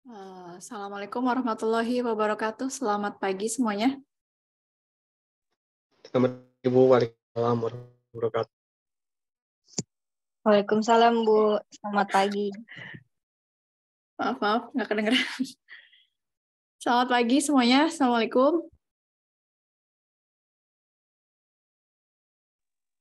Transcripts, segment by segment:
Assalamualaikum warahmatullahi wabarakatuh. Selamat pagi semuanya. Selamat Ibu, waalaikumsalam warahmatullahi wabarakatuh. Waalaikumsalam Bu, selamat pagi. Maaf, nggak kedengeran. Selamat pagi semuanya. Assalamualaikum.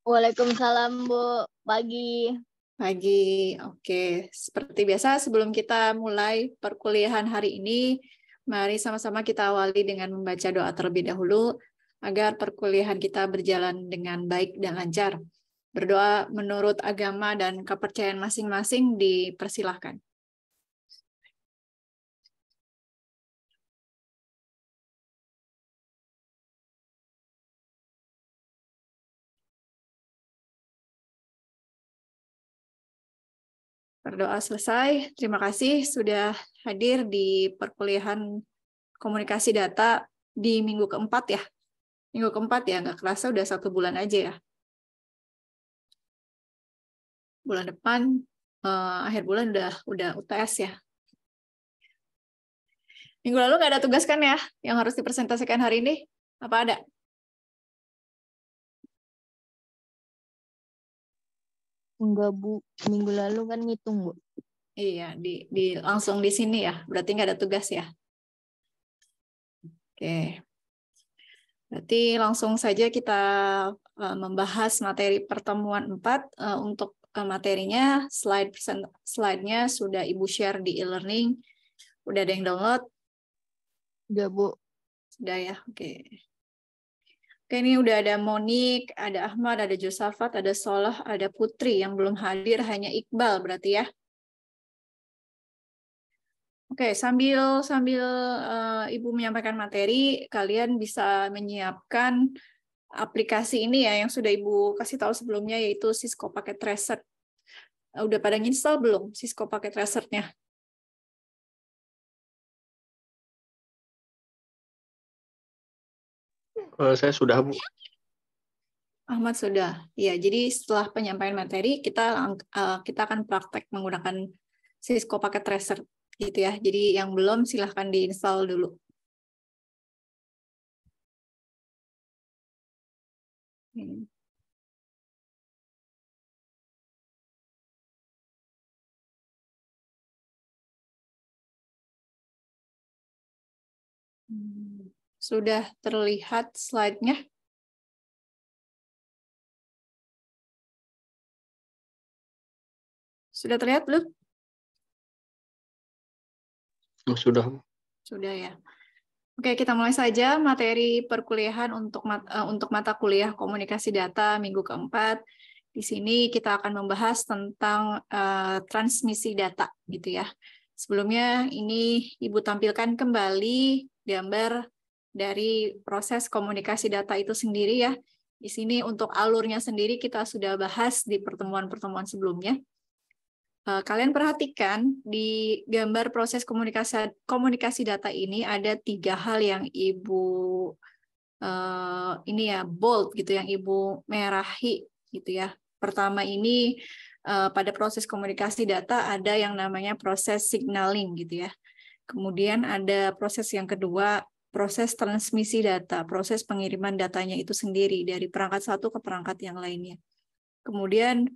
Waalaikumsalam Bu, pagi. Pagi, oke. Seperti biasa, sebelum kita mulai perkuliahan hari ini, mari sama-sama kita awali dengan membaca doa terlebih dahulu, agar perkuliahan kita berjalan dengan baik dan lancar. Berdoa menurut agama dan kepercayaan masing-masing dipersilahkan. Berdoa selesai. Terima kasih sudah hadir di perkuliahan komunikasi data di minggu keempat ya. Minggu keempat ya, nggak kerasa udah 1 bulan aja ya. Bulan depan, akhir bulan udah UTS ya. Minggu lalu nggak ada tugas kan ya, yang harus dipresentasikan hari ini? Apa ada? Enggak Bu, minggu lalu kan ngitung Bu. Iya, langsung di sini ya, berarti nggak ada tugas ya. Oke. Berarti langsung saja kita membahas materi pertemuan 4. Untuk materinya, slide-nya sudah Ibu share di e-learning. Udah ada yang download? Udah Bu. Sudah ya, oke. Oke, ini udah ada Monik, ada Ahmad, ada Josafat, ada Solah, ada Putri. Yang belum hadir hanya Iqbal berarti ya. Oke, sambil Ibu menyampaikan materi, kalian bisa menyiapkan aplikasi ini ya yang sudah Ibu kasih tahu sebelumnya, yaitu Cisco Packet Tracer. Udah pada install belum Cisco Packet Tracer-nya? Saya sudah, Bu. Ahmad sudah. Ya, jadi setelah penyampaian materi kita akan praktek menggunakan Cisco Packet Tracer gitu ya. Jadi yang belum silahkan diinstal dulu. Sudah terlihat slide-nya? Sudah terlihat belum? Sudah. Sudah ya. Oke, kita mulai saja materi perkuliahan untuk mata kuliah komunikasi data minggu keempat. Di sini kita akan membahas tentang transmisi data, gitu ya. Sebelumnya ini Ibu tampilkan kembali gambar dari proses komunikasi data itu sendiri ya. Di sini untuk alurnya sendiri kita sudah bahas di pertemuan-pertemuan sebelumnya. Kalian perhatikan di gambar proses komunikasi data ini ada 3 hal yang Ibu ini ya bold gitu, yang Ibu merahi gitu ya. Pertama ini pada proses komunikasi data ada yang namanya proses signaling gitu ya. Kemudian ada proses yang kedua, proses transmisi data, proses pengiriman datanya itu sendiri dari perangkat satu ke perangkat yang lainnya. Kemudian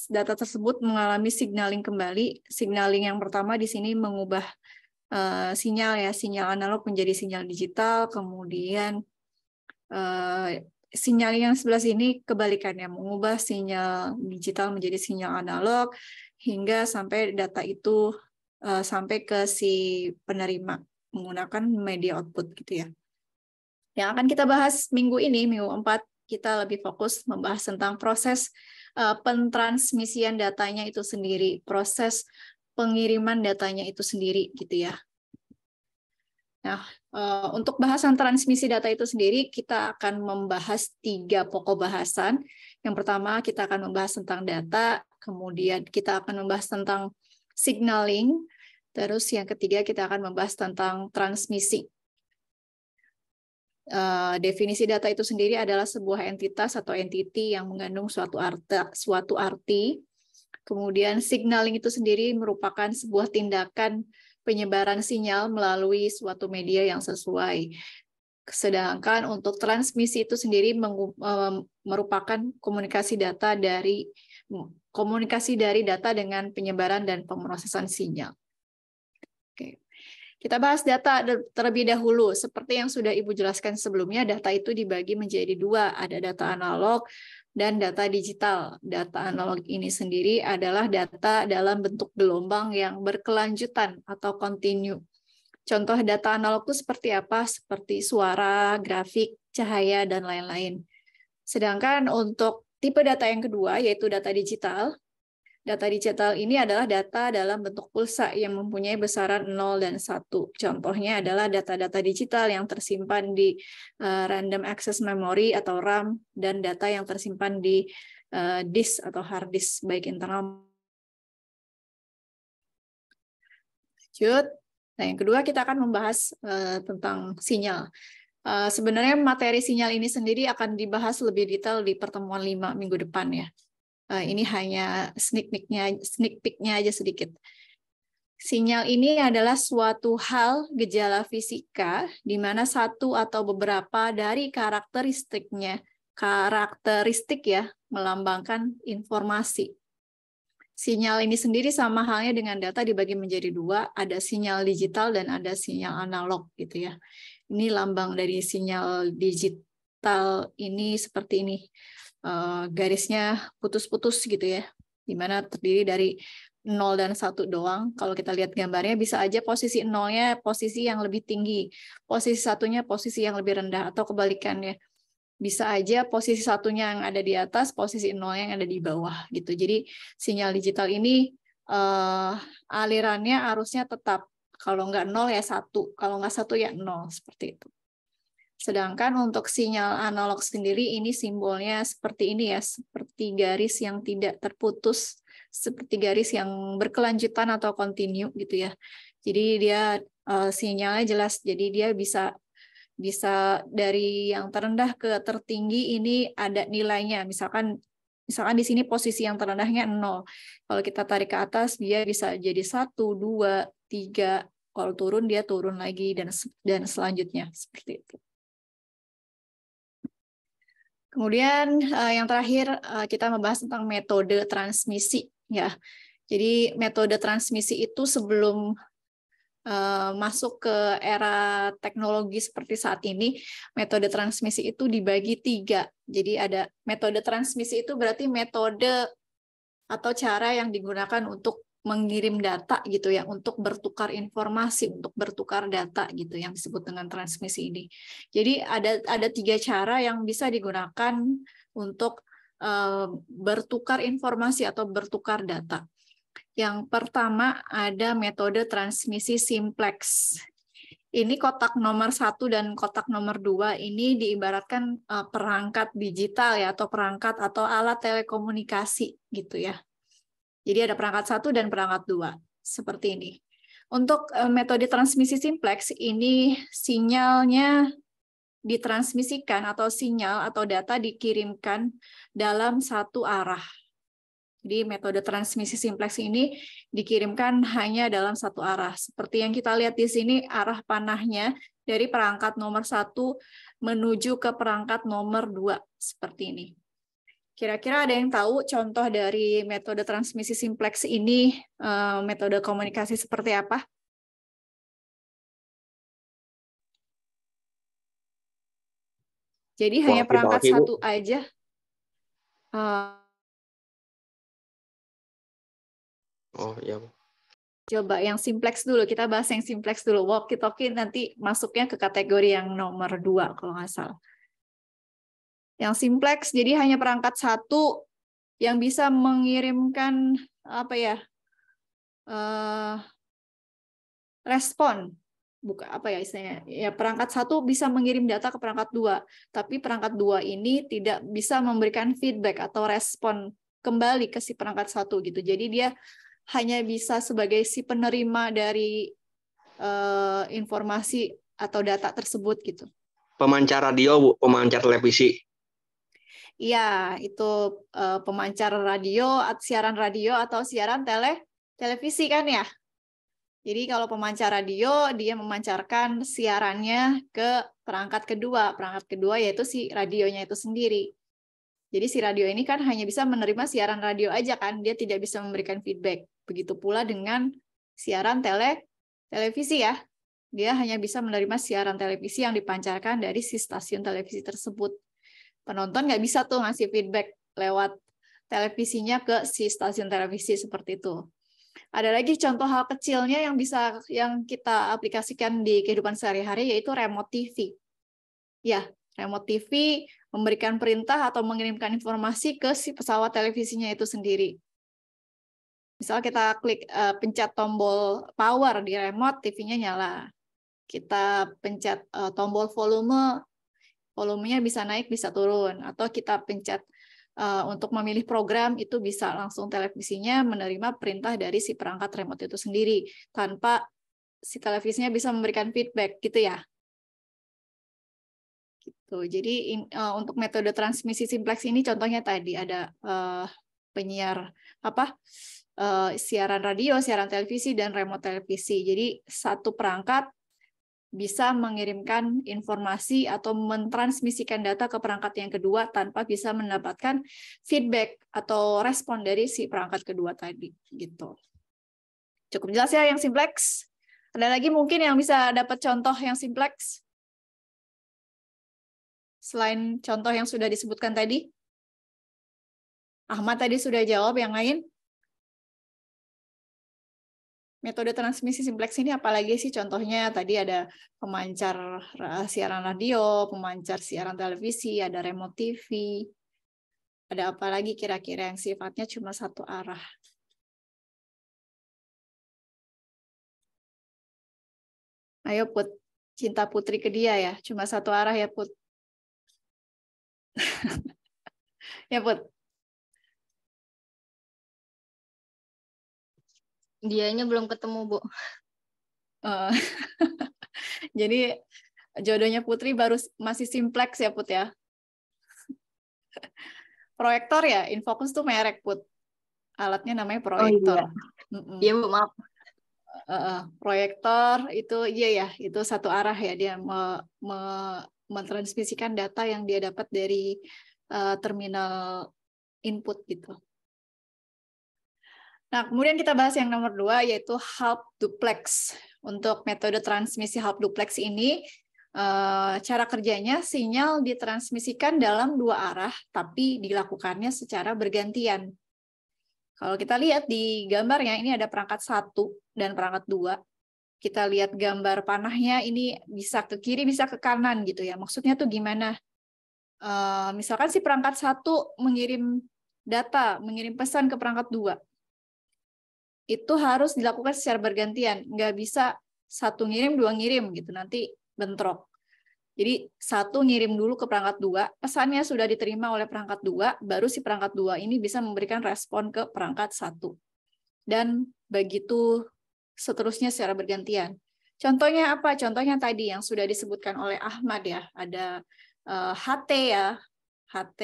data tersebut mengalami signaling kembali. Signaling yang pertama di sini mengubah sinyal analog menjadi sinyal digital, kemudian sinyal yang sebelah sini kebalikannya, mengubah sinyal digital menjadi sinyal analog hingga sampai data itu sampai ke si penerima menggunakan media output gitu ya. Yang akan kita bahas minggu ini, minggu 4, kita lebih fokus membahas tentang proses pentransmisian datanya itu sendiri, proses pengiriman datanya itu sendiri gitu ya. Nah, untuk bahasan transmisi data itu sendiri, kita akan membahas 3 pokok bahasan. Yang pertama, kita akan membahas tentang data, kemudian kita akan membahas tentang signaling, terus yang ketiga kita akan membahas tentang transmisi. Definisi data itu sendiri adalah sebuah entitas atau entity yang mengandung suatu arti. Kemudian signaling itu sendiri merupakan sebuah tindakan penyebaran sinyal melalui suatu media yang sesuai. Sedangkan untuk transmisi itu sendiri merupakan komunikasi dari data dengan penyebaran dan pemrosesan sinyal. Oke. Kita bahas data terlebih dahulu. Seperti yang sudah Ibu jelaskan sebelumnya, data itu dibagi menjadi dua. Ada data analog dan data digital. Data analog ini sendiri adalah data dalam bentuk gelombang yang berkelanjutan atau kontinu. Contoh data analog itu seperti apa? Seperti suara, grafik, cahaya, dan lain-lain. Sedangkan untuk tipe data yang kedua, yaitu data digital. Data digital ini adalah data dalam bentuk pulsa yang mempunyai besaran 0 dan 1. Contohnya adalah data-data digital yang tersimpan di Random Access Memory atau RAM, dan data yang tersimpan di disk atau hard disk, baik internal. Lanjut. Nah, yang kedua kita akan membahas tentang sinyal. Sebenarnya materi sinyal ini sendiri akan dibahas lebih detail di pertemuan 5 minggu depan ya. Ini hanya sneak peek-nya aja sedikit. Sinyal ini adalah suatu hal gejala fisika di mana satu atau beberapa dari karakteristik ya melambangkan informasi. Sinyal ini sendiri sama halnya dengan data dibagi menjadi dua, ada sinyal digital dan ada sinyal analog gitu ya. Ini lambang dari sinyal digital ini seperti ini. Garisnya putus-putus gitu ya, di mana terdiri dari 0 dan 1 doang. Kalau kita lihat gambarnya, bisa aja posisi 0-nya posisi yang lebih tinggi, posisi 1-nya posisi yang lebih rendah, atau kebalikannya. Bisa aja posisi 1-nya yang ada di atas, posisi 0-nya yang ada di bawah gitu. Jadi sinyal digital ini alirannya arusnya tetap, kalau nggak 0 ya 1, kalau nggak 1 ya 0, seperti itu. Sedangkan untuk sinyal analog sendiri ini simbolnya seperti ini ya, seperti garis yang tidak terputus, seperti garis yang berkelanjutan atau kontinu gitu ya. Jadi dia sinyalnya jelas, jadi dia bisa dari yang terendah ke tertinggi ini ada nilainya. Misalkan di sini posisi yang terendahnya 0. Kalau kita tarik ke atas dia bisa jadi 1, 2, 3. Kalau turun dia turun lagi dan selanjutnya seperti itu. Kemudian yang terakhir kita membahas tentang metode transmisi ya. Jadi metode transmisi itu sebelum masuk ke era teknologi seperti saat ini, metode transmisi itu dibagi 3. Jadi ada metode transmisi itu berarti metode atau cara yang digunakan untuk mengirim data gitu ya, untuk bertukar informasi, untuk bertukar data gitu yang disebut dengan transmisi ini. Jadi ada 3 cara yang bisa digunakan untuk bertukar informasi atau bertukar data. Yang pertama ada metode transmisi simplex. Ini kotak nomor 1 dan kotak nomor 2 ini diibaratkan perangkat digital ya, atau perangkat atau alat telekomunikasi gitu ya. Jadi ada perangkat 1 dan perangkat 2, seperti ini. Untuk metode transmisi simplex ini sinyalnya ditransmisikan atau sinyal atau data dikirimkan dalam satu arah. Jadi metode transmisi simplex ini dikirimkan hanya dalam satu arah. Seperti yang kita lihat di sini, arah panahnya dari perangkat nomor 1 menuju ke perangkat nomor 2, seperti ini. Kira-kira ada yang tahu contoh dari metode transmisi simplex ini, metode komunikasi seperti apa? Jadi hanya perangkat satu aja. Oh iya. Coba yang simplex dulu, kita bahas yang simplex dulu. Walkie-talkie nanti masuknya ke kategori yang nomor 2 kalau nggak salah. Yang simplex jadi hanya perangkat 1 yang bisa mengirimkan apa ya, respon, bukan apa ya istilahnya ya, perangkat 1 bisa mengirim data ke perangkat 2, tapi perangkat 2 ini tidak bisa memberikan feedback atau respon kembali ke si perangkat 1 gitu. Jadi dia hanya bisa sebagai si penerima dari informasi atau data tersebut gitu. Pemancar radio, Bu, pemancar televisi. Iya, itu pemancar radio, siaran radio atau siaran televisi kan ya? Jadi kalau pemancar radio, dia memancarkan siarannya ke perangkat kedua. Perangkat kedua yaitu si radionya itu sendiri. Jadi si radio ini kan hanya bisa menerima siaran radio aja kan, dia tidak bisa memberikan feedback. Begitu pula dengan siaran televisi ya. Dia hanya bisa menerima siaran televisi yang dipancarkan dari si stasiun televisi tersebut. Penonton nggak bisa tuh ngasih feedback lewat televisinya ke si stasiun televisi seperti itu. Ada lagi contoh hal kecilnya yang kita aplikasikan di kehidupan sehari-hari yaitu remote TV. Ya, remote TV memberikan perintah atau mengirimkan informasi ke si pesawat televisinya itu sendiri. Misal kita pencet tombol power di remote, TV-nya nyala. Kita pencet tombol volumenya bisa naik, bisa turun. Atau kita pencet untuk memilih program, itu bisa langsung televisinya menerima perintah dari si perangkat remote itu sendiri, tanpa si televisinya bisa memberikan feedback, gitu ya. Gitu. Jadi untuk metode transmisi simplex ini contohnya tadi ada penyiar siaran radio, siaran televisi, dan remote televisi. Jadi satu perangkat bisa mengirimkan informasi atau mentransmisikan data ke perangkat yang kedua tanpa bisa mendapatkan feedback atau respon dari si perangkat kedua tadi. Gitu. Cukup jelas ya yang simplex? Ada lagi mungkin yang bisa dapat contoh yang simplex? Selain contoh yang sudah disebutkan tadi? Ahmad tadi sudah jawab, yang lain? Metode transmisi simplex ini apalagi sih contohnya? Tadi ada pemancar siaran radio, pemancar siaran televisi, ada remote TV. Ada apa lagi kira-kira yang sifatnya cuma satu arah? Ayo Put, cinta Putri ke dia ya, cuma satu arah ya Put. Ya Put. Dianya belum ketemu, Bu. Jadi jodohnya Putri masih simplex ya Put ya. Proyektor ya, Infocus tuh merek Put. Alatnya namanya proyektor. Oh iya. Iya Bu, maaf. Proyektor itu iya ya, itu satu arah ya, dia mentransmisikan data yang dia dapat dari terminal input gitu. Nah, kemudian kita bahas yang nomor 2, yaitu half duplex. Untuk metode transmisi half duplex ini, cara kerjanya sinyal ditransmisikan dalam 2 arah, tapi dilakukannya secara bergantian. Kalau kita lihat di gambarnya, ini ada perangkat 1 dan perangkat 2. Kita lihat gambar panahnya, ini bisa ke kiri, bisa ke kanan gitu ya. Maksudnya tuh gimana? Misalkan si perangkat 1 mengirim data, mengirim pesan ke perangkat 2. Itu harus dilakukan secara bergantian, nggak bisa satu ngirim, 2 ngirim gitu, nanti bentrok. Jadi 1 ngirim dulu ke perangkat 2, pesannya sudah diterima oleh perangkat 2, baru si perangkat 2 ini bisa memberikan respon ke perangkat 1. Dan begitu seterusnya secara bergantian. Contohnya apa? Contohnya tadi yang sudah disebutkan oleh Ahmad ya, ada HT ya, HT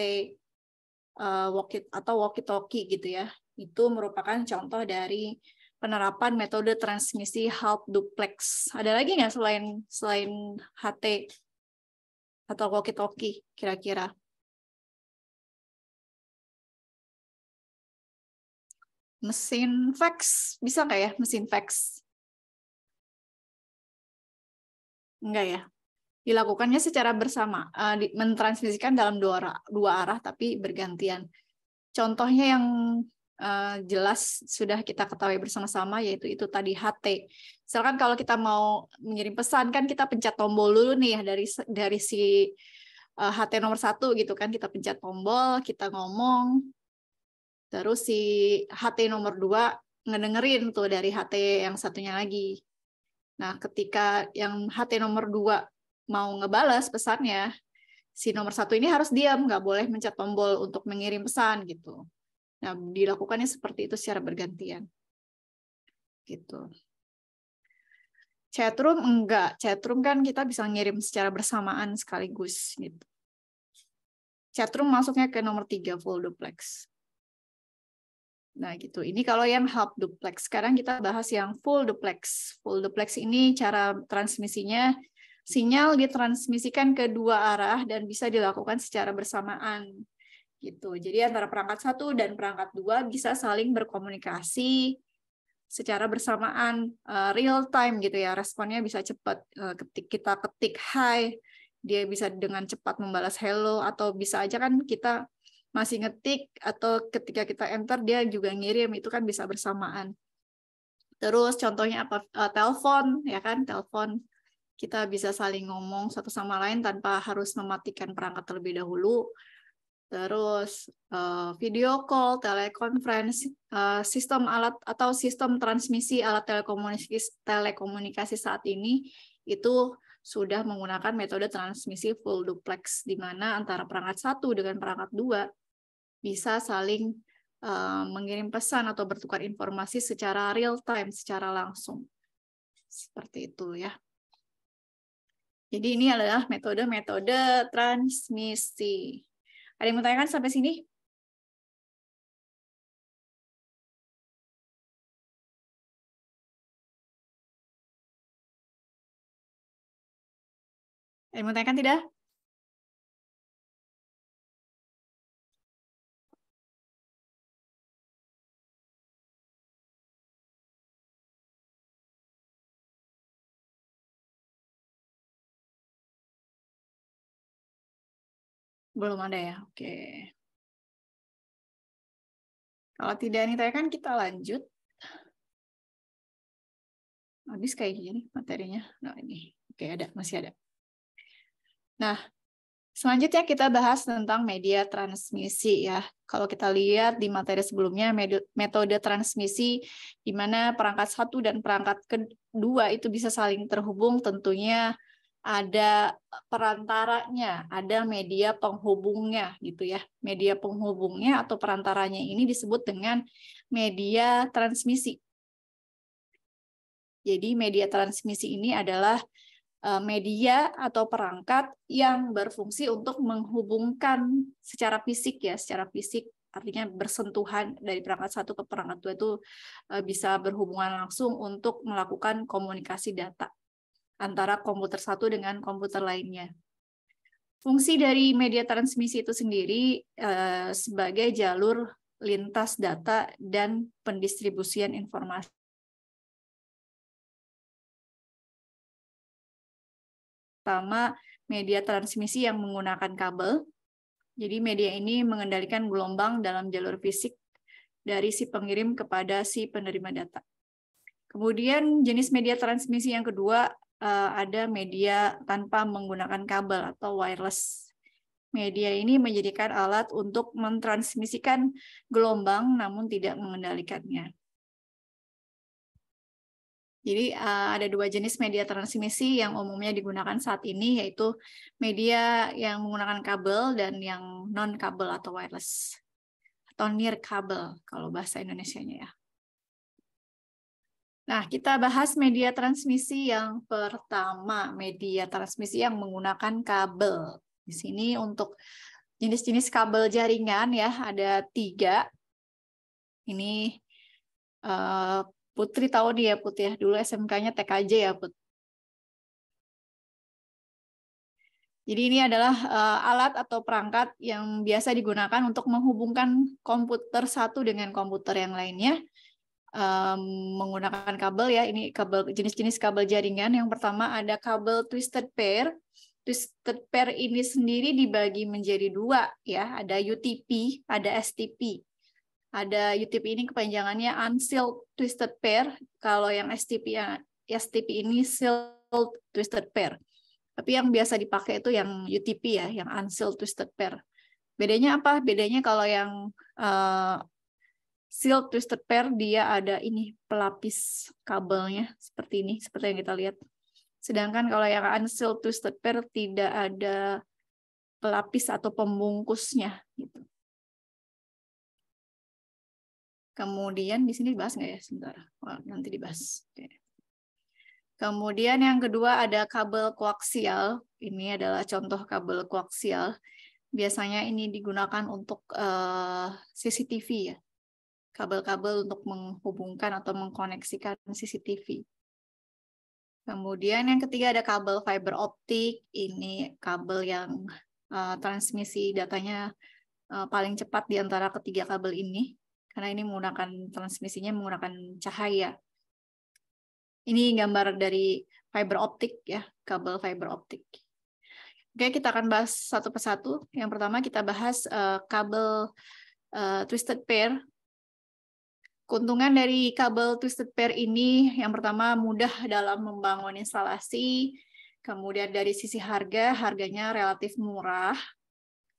atau walkie-talkie gitu ya. Itu merupakan contoh dari penerapan metode transmisi half duplex. Ada lagi nggak selain HT atau walkie-talkie kira-kira? Mesin fax, bisa nggak ya mesin fax? Enggak ya. Dilakukannya secara bersama, mentransmisikan dalam dua arah tapi bergantian. Contohnya yang jelas sudah kita ketahui bersama-sama, yaitu itu tadi HT. Misalkan kalau kita mau mengirim pesan, kan kita pencet tombol dulu nih ya, dari si HT nomor 1 gitu kan, kita pencet tombol, kita ngomong, terus si HT nomor 2 ngedengerin tuh dari HT yang satunya lagi. Nah, ketika yang HT nomor 2 mau ngebalas pesannya, si nomor 1 ini harus diam, nggak boleh mencet tombol untuk mengirim pesan gitu. Nah, dilakukannya seperti itu secara bergantian. Gitu. Chatroom enggak. Chatroom kan kita bisa ngirim secara bersamaan sekaligus gitu. Chatroom masuknya ke nomor 3 full duplex. Nah, gitu. Ini kalau yang half duplex. Sekarang kita bahas yang full duplex. Full duplex ini cara transmisinya, sinyal ditransmisikan ke dua arah dan bisa dilakukan secara bersamaan. Gitu. Jadi antara perangkat satu dan perangkat dua bisa saling berkomunikasi secara bersamaan, real time gitu ya. Responnya bisa cepat. Kita ketik hi, dia bisa dengan cepat membalas hello, atau bisa aja kan kita masih ngetik atau ketika kita enter dia juga ngirim, itu kan bisa bersamaan. Terus contohnya apa? Telepon ya kan, telepon kita bisa saling ngomong satu sama lain tanpa harus mematikan perangkat terlebih dahulu. Terus video call, teleconference, sistem alat atau sistem transmisi alat telekomunikasi saat ini itu sudah menggunakan metode transmisi full duplex, di mana antara perangkat satu dengan perangkat dua bisa saling mengirim pesan atau bertukar informasi secara real time, secara langsung. Seperti itu ya. Jadi ini adalah metode-metode transmisi. Ada yang mau tanyakan sampai sini? Ada yang mau tanyakan tidak? Belum ada ya? Oke. Kalau tidak ditanyakan, kita lanjut. Habis kayak gini materinya. Nah, ini. Oke, masih ada. Nah, selanjutnya kita bahas tentang media transmisi ya. Kalau kita lihat di materi sebelumnya, metode transmisi di mana perangkat satu dan perangkat kedua itu bisa saling terhubung, tentunya ada perantaranya, ada media penghubungnya gitu ya. Media penghubungnya atau perantaranya ini disebut dengan media transmisi. Jadi media transmisi ini adalah media atau perangkat yang berfungsi untuk menghubungkan secara fisik ya, secara fisik artinya bersentuhan dari perangkat satu ke perangkat dua itu bisa berhubungan langsung untuk melakukan komunikasi data antara komputer satu dengan komputer lainnya. Fungsi dari media transmisi itu sendiri sebagai jalur lintas data dan pendistribusian informasi. Pertama, media transmisi yang menggunakan kabel. Jadi media ini mengendalikan gelombang dalam jalur fisik dari si pengirim kepada si penerima data. Kemudian jenis media transmisi yang kedua ada media tanpa menggunakan kabel atau wireless. Media ini menjadikan alat untuk mentransmisikan gelombang namun tidak mengendalikannya. Jadi ada dua jenis media transmisi yang umumnya digunakan saat ini, yaitu media yang menggunakan kabel dan yang non-kabel atau wireless. Atau near kabel kalau bahasa Indonesianya ya. Nah, kita bahas media transmisi yang pertama, media transmisi yang menggunakan kabel. Di sini untuk jenis-jenis kabel jaringan ya, ada 3. Ini Putri tahu dia Put ya, dulu SMK-nya TKJ ya Put. Jadi ini adalah alat atau perangkat yang biasa digunakan untuk menghubungkan komputer satu dengan komputer yang lainnya. Menggunakan kabel ya, ini kabel jenis-jenis kabel jaringan. Yang pertama ada kabel twisted pair. Twisted pair ini sendiri dibagi menjadi 2 ya, ada UTP, ada STP. Ada UTP ini kepanjangannya unsealed twisted pair, kalau yang STP ini sealed twisted pair. Tapi yang biasa dipakai itu yang UTP ya, yang unsealed twisted pair. Bedanya apa? Bedanya kalau yang sealed twisted pair dia ada ini pelapis kabelnya seperti ini, seperti yang kita lihat. Sedangkan kalau yang unsealed twisted pair tidak ada pelapis atau pembungkusnya gitu. Kemudian di sini dibahas nggak ya? Sebentar, nanti dibahas. Oke. Kemudian yang kedua ada kabel koaksial. Ini adalah contoh kabel koaksial. Biasanya ini digunakan untuk CCTV ya. kabel-kabel untuk menghubungkan atau mengkoneksikan CCTV. Kemudian yang ketiga ada kabel fiber optik. Ini kabel yang transmisi datanya paling cepat di antara ketiga kabel ini, karena ini transmisinya menggunakan cahaya. Ini gambar dari fiber optik ya, kabel fiber optik. Oke, kita akan bahas satu persatu. Yang pertama kita bahas kabel twisted pair. Keuntungan dari kabel twisted pair ini, yang pertama mudah dalam membangun instalasi, kemudian dari sisi harganya relatif murah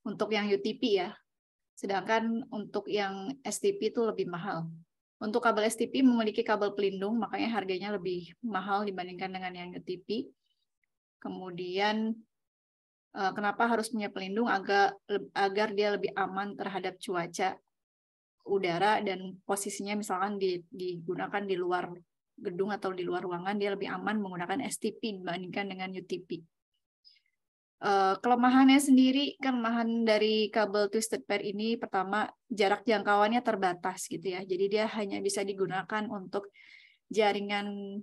untuk yang UTP ya, sedangkan untuk yang STP itu lebih mahal. Untuk kabel STP memiliki kabel pelindung, makanya harganya lebih mahal dibandingkan dengan yang UTP. Kemudian kenapa harus punya pelindung? Agar dia lebih aman terhadap cuaca udara, dan posisinya misalkan digunakan di luar gedung atau di luar ruangan, dia lebih aman menggunakan STP dibandingkan dengan UTP. Kelemahannya sendiri, kelemahan dari kabel twisted pair ini pertama jarak jangkauannya terbatas gitu ya. Jadi dia hanya bisa digunakan untuk jaringan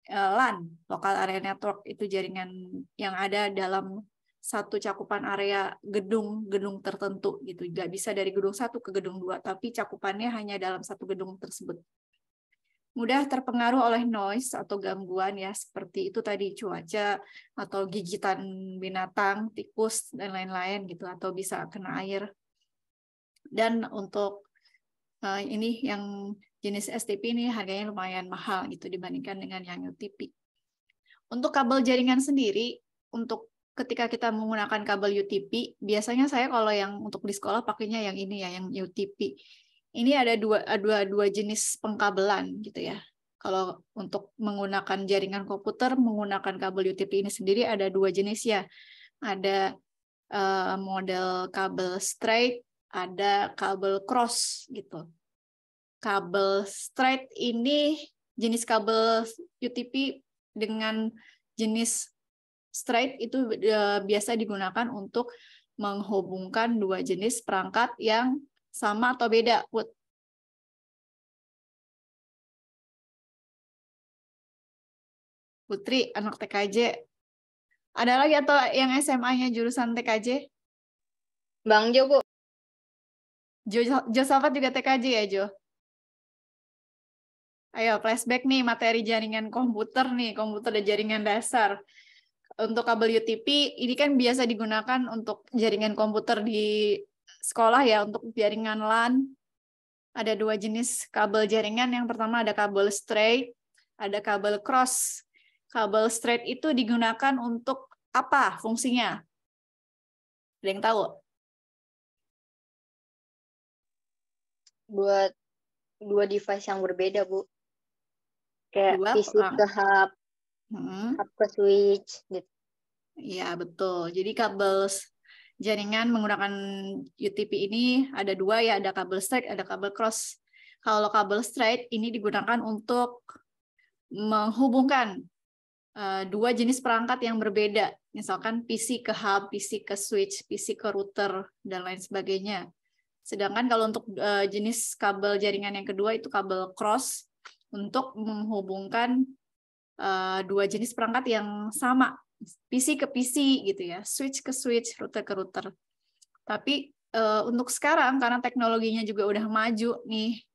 LAN, local area network, itu jaringan yang ada dalam satu cakupan area gedung tertentu gitu. Nggak bisa dari gedung 1 ke gedung 2, tapi cakupannya hanya dalam satu gedung tersebut. Mudah terpengaruh oleh noise atau gangguan ya, seperti itu tadi, cuaca atau gigitan binatang, tikus dan lain-lain gitu, atau bisa kena air. Dan untuk ini yang jenis STP ini harganya lumayan mahal gitu dibandingkan dengan yang UTP. Untuk kabel jaringan sendiri, untuk ketika kita menggunakan kabel UTP, biasanya saya kalau yang untuk di sekolah pakainya yang ini ya, yang UTP. Ini ada dua jenis pengkabelan gitu ya. Kalau untuk menggunakan jaringan komputer, menggunakan kabel UTP ini sendiri ada dua jenis ya. Ada model kabel straight, ada kabel cross gitu. Kabel straight ini jenis kabel UTP dengan jenis straight itu biasa digunakan untuk menghubungkan dua jenis perangkat yang sama atau beda, Put. Putri, anak TKJ. Ada lagi atau yang SMA-nya jurusan TKJ? Bang Jo, Bu. Jo Safat juga TKJ ya, Jo? Ayo, flashback nih materi jaringan komputer nih, komputer dan jaringan dasar. Untuk kabel UTP, ini kan biasa digunakan untuk jaringan komputer di sekolah ya, untuk jaringan LAN. Ada dua jenis kabel jaringan. Yang pertama ada kabel straight, ada kabel cross. Kabel straight itu digunakan untuk apa fungsinya? Ada yang tahu? Buat dua device yang berbeda, Bu. Kayak Dua, PC ke hub, hub ke switch gitu. Iya, betul. Jadi kabel jaringan menggunakan UTP ini ada dua ya, ada kabel straight, ada kabel cross. Kalau kabel straight ini digunakan untuk menghubungkan dua jenis perangkat yang berbeda. Misalkan PC ke hub, PC ke switch, PC ke router, dan lain sebagainya. Sedangkan kalau untuk jenis kabel jaringan yang kedua itu kabel cross untuk menghubungkan dua jenis perangkat yang sama, PC ke PC gitu ya, switch ke switch, router ke router. Tapi untuk sekarang karena teknologinya juga udah maju nih,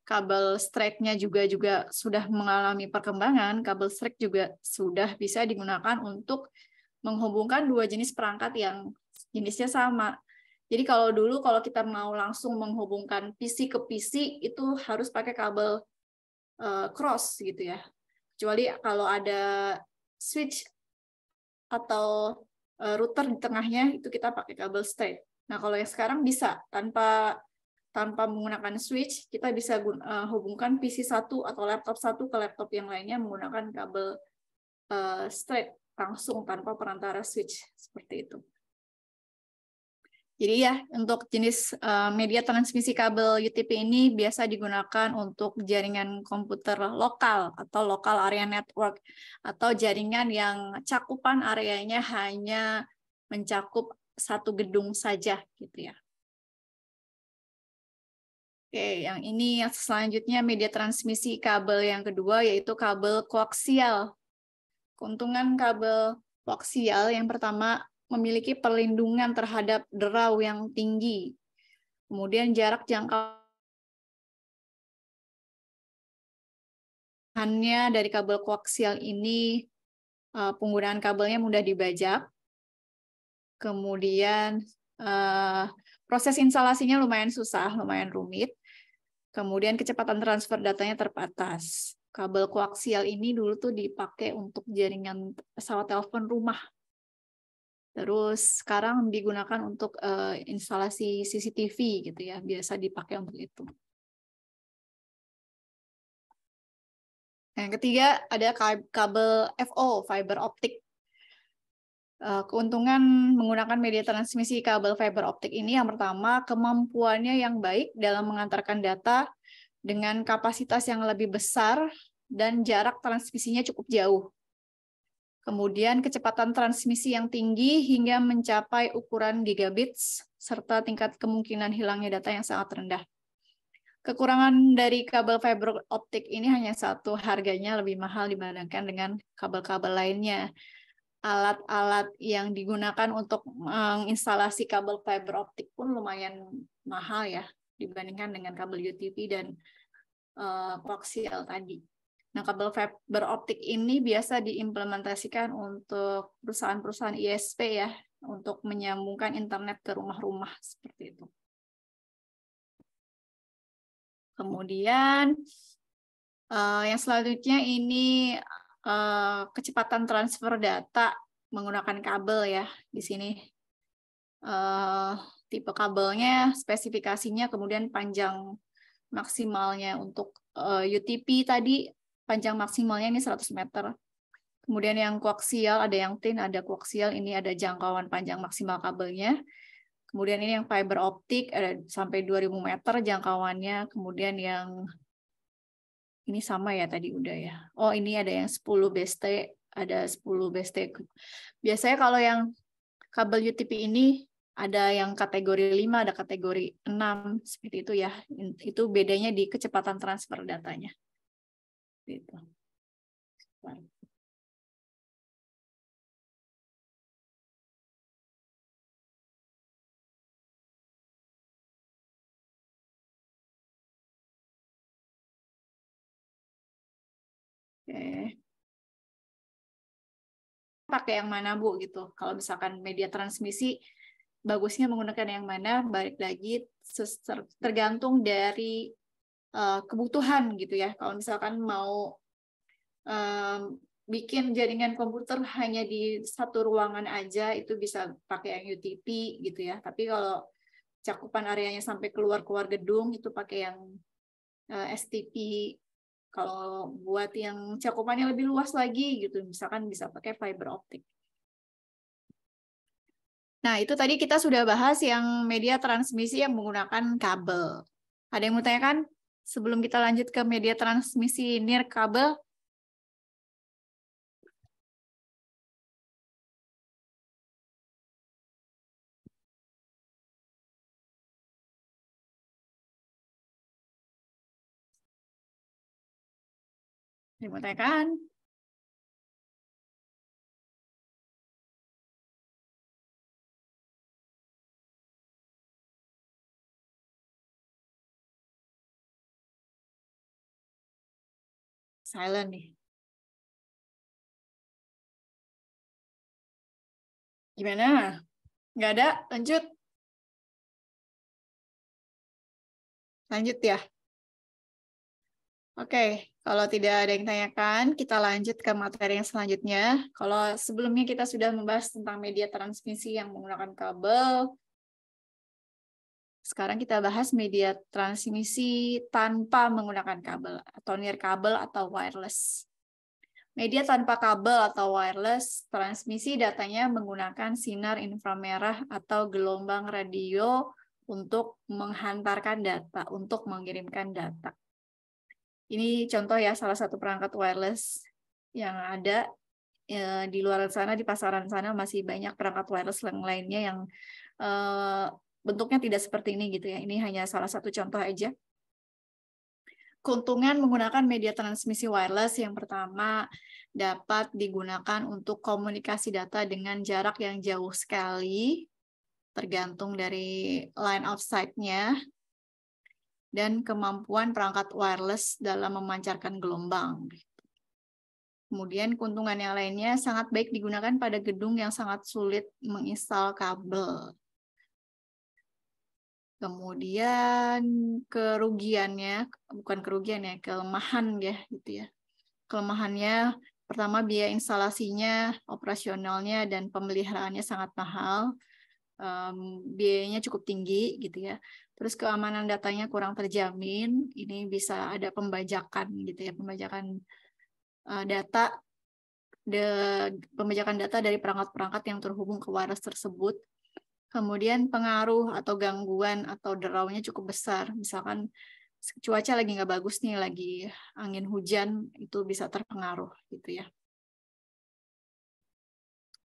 kabel straight-nya juga sudah mengalami perkembangan, kabel straight juga sudah bisa digunakan untuk menghubungkan dua jenis perangkat yang jenisnya sama. Jadi kalau dulu kalau kita mau langsung menghubungkan PC ke PC itu harus pakai kabel cross gitu ya. Kecuali kalau ada switch atau router di tengahnya itu kita pakai kabel straight. Nah, kalau yang sekarang bisa tanpa menggunakan switch, kita bisa hubungkan PC satu atau laptop satu ke laptop yang lainnya menggunakan kabel straight langsung tanpa perantara switch seperti itu. Jadi ya, untuk jenis media transmisi kabel UTP ini biasa digunakan untuk jaringan komputer lokal atau local area network, atau jaringan yang cakupan areanya hanya mencakup satu gedung saja gitu ya. Oke, yang ini yang selanjutnya media transmisi kabel yang kedua yaitu kabel koaksial. Keuntungan kabel koaksial yang pertama memiliki perlindungan terhadap derau yang tinggi. Kemudian jarak jangkauannya dari kabel koaksial ini penggunaan kabelnya mudah dibajak. Kemudian proses instalasinya lumayan susah, lumayan rumit. Kemudian kecepatan transfer datanya terbatas. Kabel koaksial ini dulu tuh dipakai untuk jaringan pesawat telepon rumah. Terus sekarang digunakan untuk instalasi CCTV gitu ya, biasa dipakai untuk itu. Yang ketiga ada kabel FO, fiber optik. Keuntungan menggunakan media transmisi kabel fiber optik ini yang pertama, kemampuannya yang baik dalam mengantarkan data dengan kapasitas yang lebih besar dan jarak transmisinya cukup jauh. Kemudian kecepatan transmisi yang tinggi hingga mencapai ukuran gigabits, serta tingkat kemungkinan hilangnya data yang sangat rendah. Kekurangan dari kabel fiber optik ini hanya satu, harganya lebih mahal dibandingkan dengan kabel-kabel lainnya. Alat-alat yang digunakan untuk menginstalasi kabel fiber optik pun lumayan mahal ya, dibandingkan dengan kabel UTP dan koaksial tadi. Nah, kabel fiber optik ini biasa diimplementasikan untuk perusahaan-perusahaan ISP ya, untuk menyambungkan internet ke rumah-rumah seperti itu. Kemudian yang selanjutnya ini kecepatan transfer data menggunakan kabel ya. Di sini tipe kabelnya, spesifikasinya, kemudian panjang maksimalnya untuk UTP tadi, panjang maksimalnya ini 100 meter. Kemudian yang koaksial, ada yang thin, ada koaksial, ini ada jangkauan panjang maksimal kabelnya. Kemudian ini yang fiber optik, ada sampai 2000 meter jangkauannya. Kemudian yang ini sama ya tadi udah ya. Oh, ini ada yang 10 BST, ada 10 BST. Biasanya kalau yang kabel UTP ini ada yang kategori 5, ada kategori 6, seperti itu ya. Itu bedanya di kecepatan transfer datanya. Gitu. Oke. Pakai yang mana Bu gitu. Kalau misalkan media transmisi bagusnya menggunakan yang mana, balik lagi tergantung dari kebutuhan gitu ya. Kalau misalkan mau bikin jaringan komputer hanya di satu ruangan aja, itu bisa pakai yang UTP gitu ya. Tapi kalau cakupan areanya sampai keluar gedung, itu pakai yang STP. Kalau buat yang cakupannya lebih luas lagi gitu, misalkan bisa pakai fiber optik. Nah, itu tadi kita sudah bahas yang media transmisi yang menggunakan kabel. Ada yang mau tanyakan sebelum kita lanjut ke media transmisi near kabel? Ada yang mau tanyakan? Silent nih. Gimana? Nggak ada? Lanjut. Lanjut ya. Oke, kalau tidak ada yang tanyakan, kita lanjut ke materi yang selanjutnya. Kalau sebelumnya kita sudah membahas tentang media transmisi yang menggunakan kabel, sekarang kita bahas media transmisi tanpa menggunakan kabel, atau near kabel atau wireless. Media tanpa kabel atau wireless, transmisi datanya menggunakan sinar inframerah atau gelombang radio untuk menghantarkan data, untuk mengirimkan data. Ini contoh ya, salah satu perangkat wireless yang ada di luar sana, di pasaran sana masih banyak perangkat wireless yang lainnya yang bentuknya tidak seperti ini gitu ya. Ini hanya salah satu contoh aja. keuntungan menggunakan media transmisi wireless yang pertama dapat digunakan untuk komunikasi data dengan jarak yang jauh sekali, tergantung dari line of sight-nya, dan kemampuan perangkat wireless dalam memancarkan gelombang. Kemudian keuntungan yang lainnya sangat baik digunakan pada gedung yang sangat sulit menginstal kabel. Kemudian kerugiannya, bukan kerugian ya, kelemahan ya gitu ya. Kelemahannya pertama biaya instalasinya, operasionalnya, dan pemeliharaannya sangat mahal. Biayanya cukup tinggi gitu ya. Terus keamanan datanya kurang terjamin. Ini bisa ada pembajakan gitu ya, pembajakan pembajakan data dari perangkat-perangkat yang terhubung ke wireless tersebut. Kemudian pengaruh atau gangguan atau deraunya cukup besar. Misalkan cuaca lagi nggak bagus nih, lagi angin hujan, itu bisa terpengaruh gitu ya.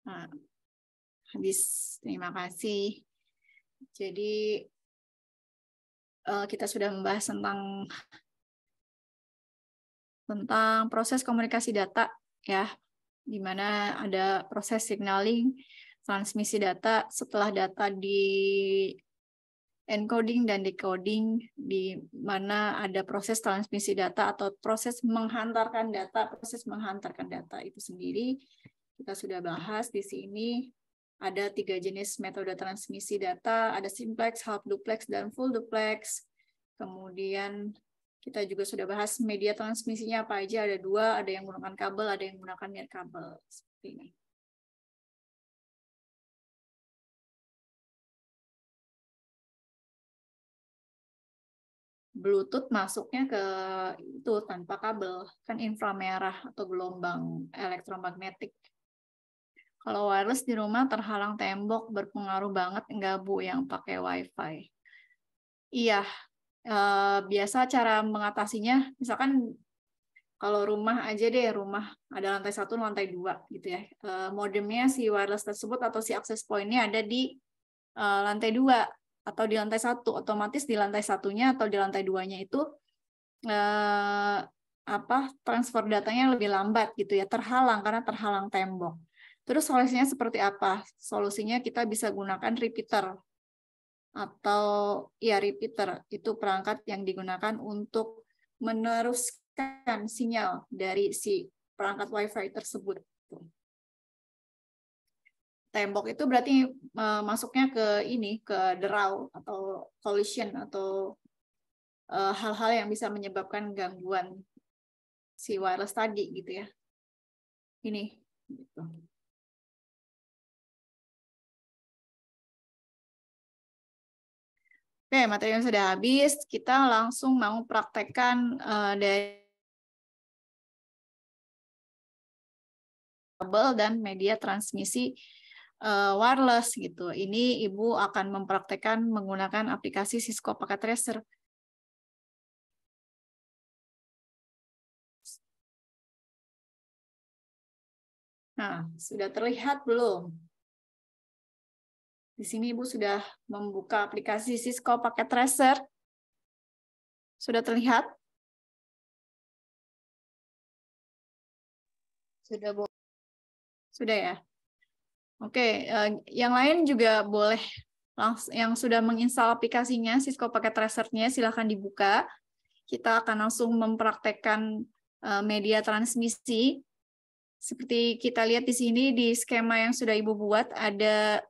Nah, habis, terima kasih. Jadi kita sudah membahas tentang proses komunikasi data ya, di mana ada proses signaling, transmisi data, setelah data di encoding dan decoding, di mana ada proses transmisi data atau proses menghantarkan data itu sendiri. Kita sudah bahas di sini. Ada 3 jenis metode transmisi data, ada simplex, half duplex, dan full duplex. Kemudian kita juga sudah bahas media transmisinya apa aja, ada 2, ada yang menggunakan kabel, ada yang menggunakan nirkabel. Seperti ini. Bluetooth masuknya ke itu tanpa kabel, kan inframerah atau gelombang elektromagnetik. Kalau wireless di rumah terhalang tembok, berpengaruh banget nggak Bu yang pakai WiFi? Iya, biasa cara mengatasinya, misalkan kalau rumah aja deh, rumah ada lantai 1, lantai 2 gitu ya. Modemnya si wireless tersebut atau si access point-nya ada di lantai 2 atau di lantai 1, otomatis di lantai 1-nya atau di lantai 2-nya itu transfer datanya lebih lambat gitu ya, terhalang karena terhalang tembok. Terus solusinya seperti apa? Solusinya kita bisa gunakan repeater atau ya repeater, itu perangkat yang digunakan untuk meneruskan sinyal dari si perangkat WiFi tersebut. Tembok itu berarti masuknya ke derau atau collision atau hal-hal yang bisa menyebabkan gangguan si wireless tadi gitu ya. Ini gitu. Oke, materi yang sudah habis, kita langsung mau praktekkan dari kabel dan media transmisi wireless gitu. Ini Ibu akan mempraktekkan menggunakan aplikasi Cisco Packet Tracer. Nah, sudah terlihat belum? Di sini Ibu sudah membuka aplikasi Cisco Packet Tracer. Sudah terlihat? Sudah, Bu. Sudah ya? Oke, yang lain juga boleh yang sudah menginstal aplikasinya, Cisco Packet Tracer-nya, silahkan dibuka. Kita akan langsung mempraktekkan media transmisi. Seperti kita lihat di sini, di skema yang sudah Ibu buat, ada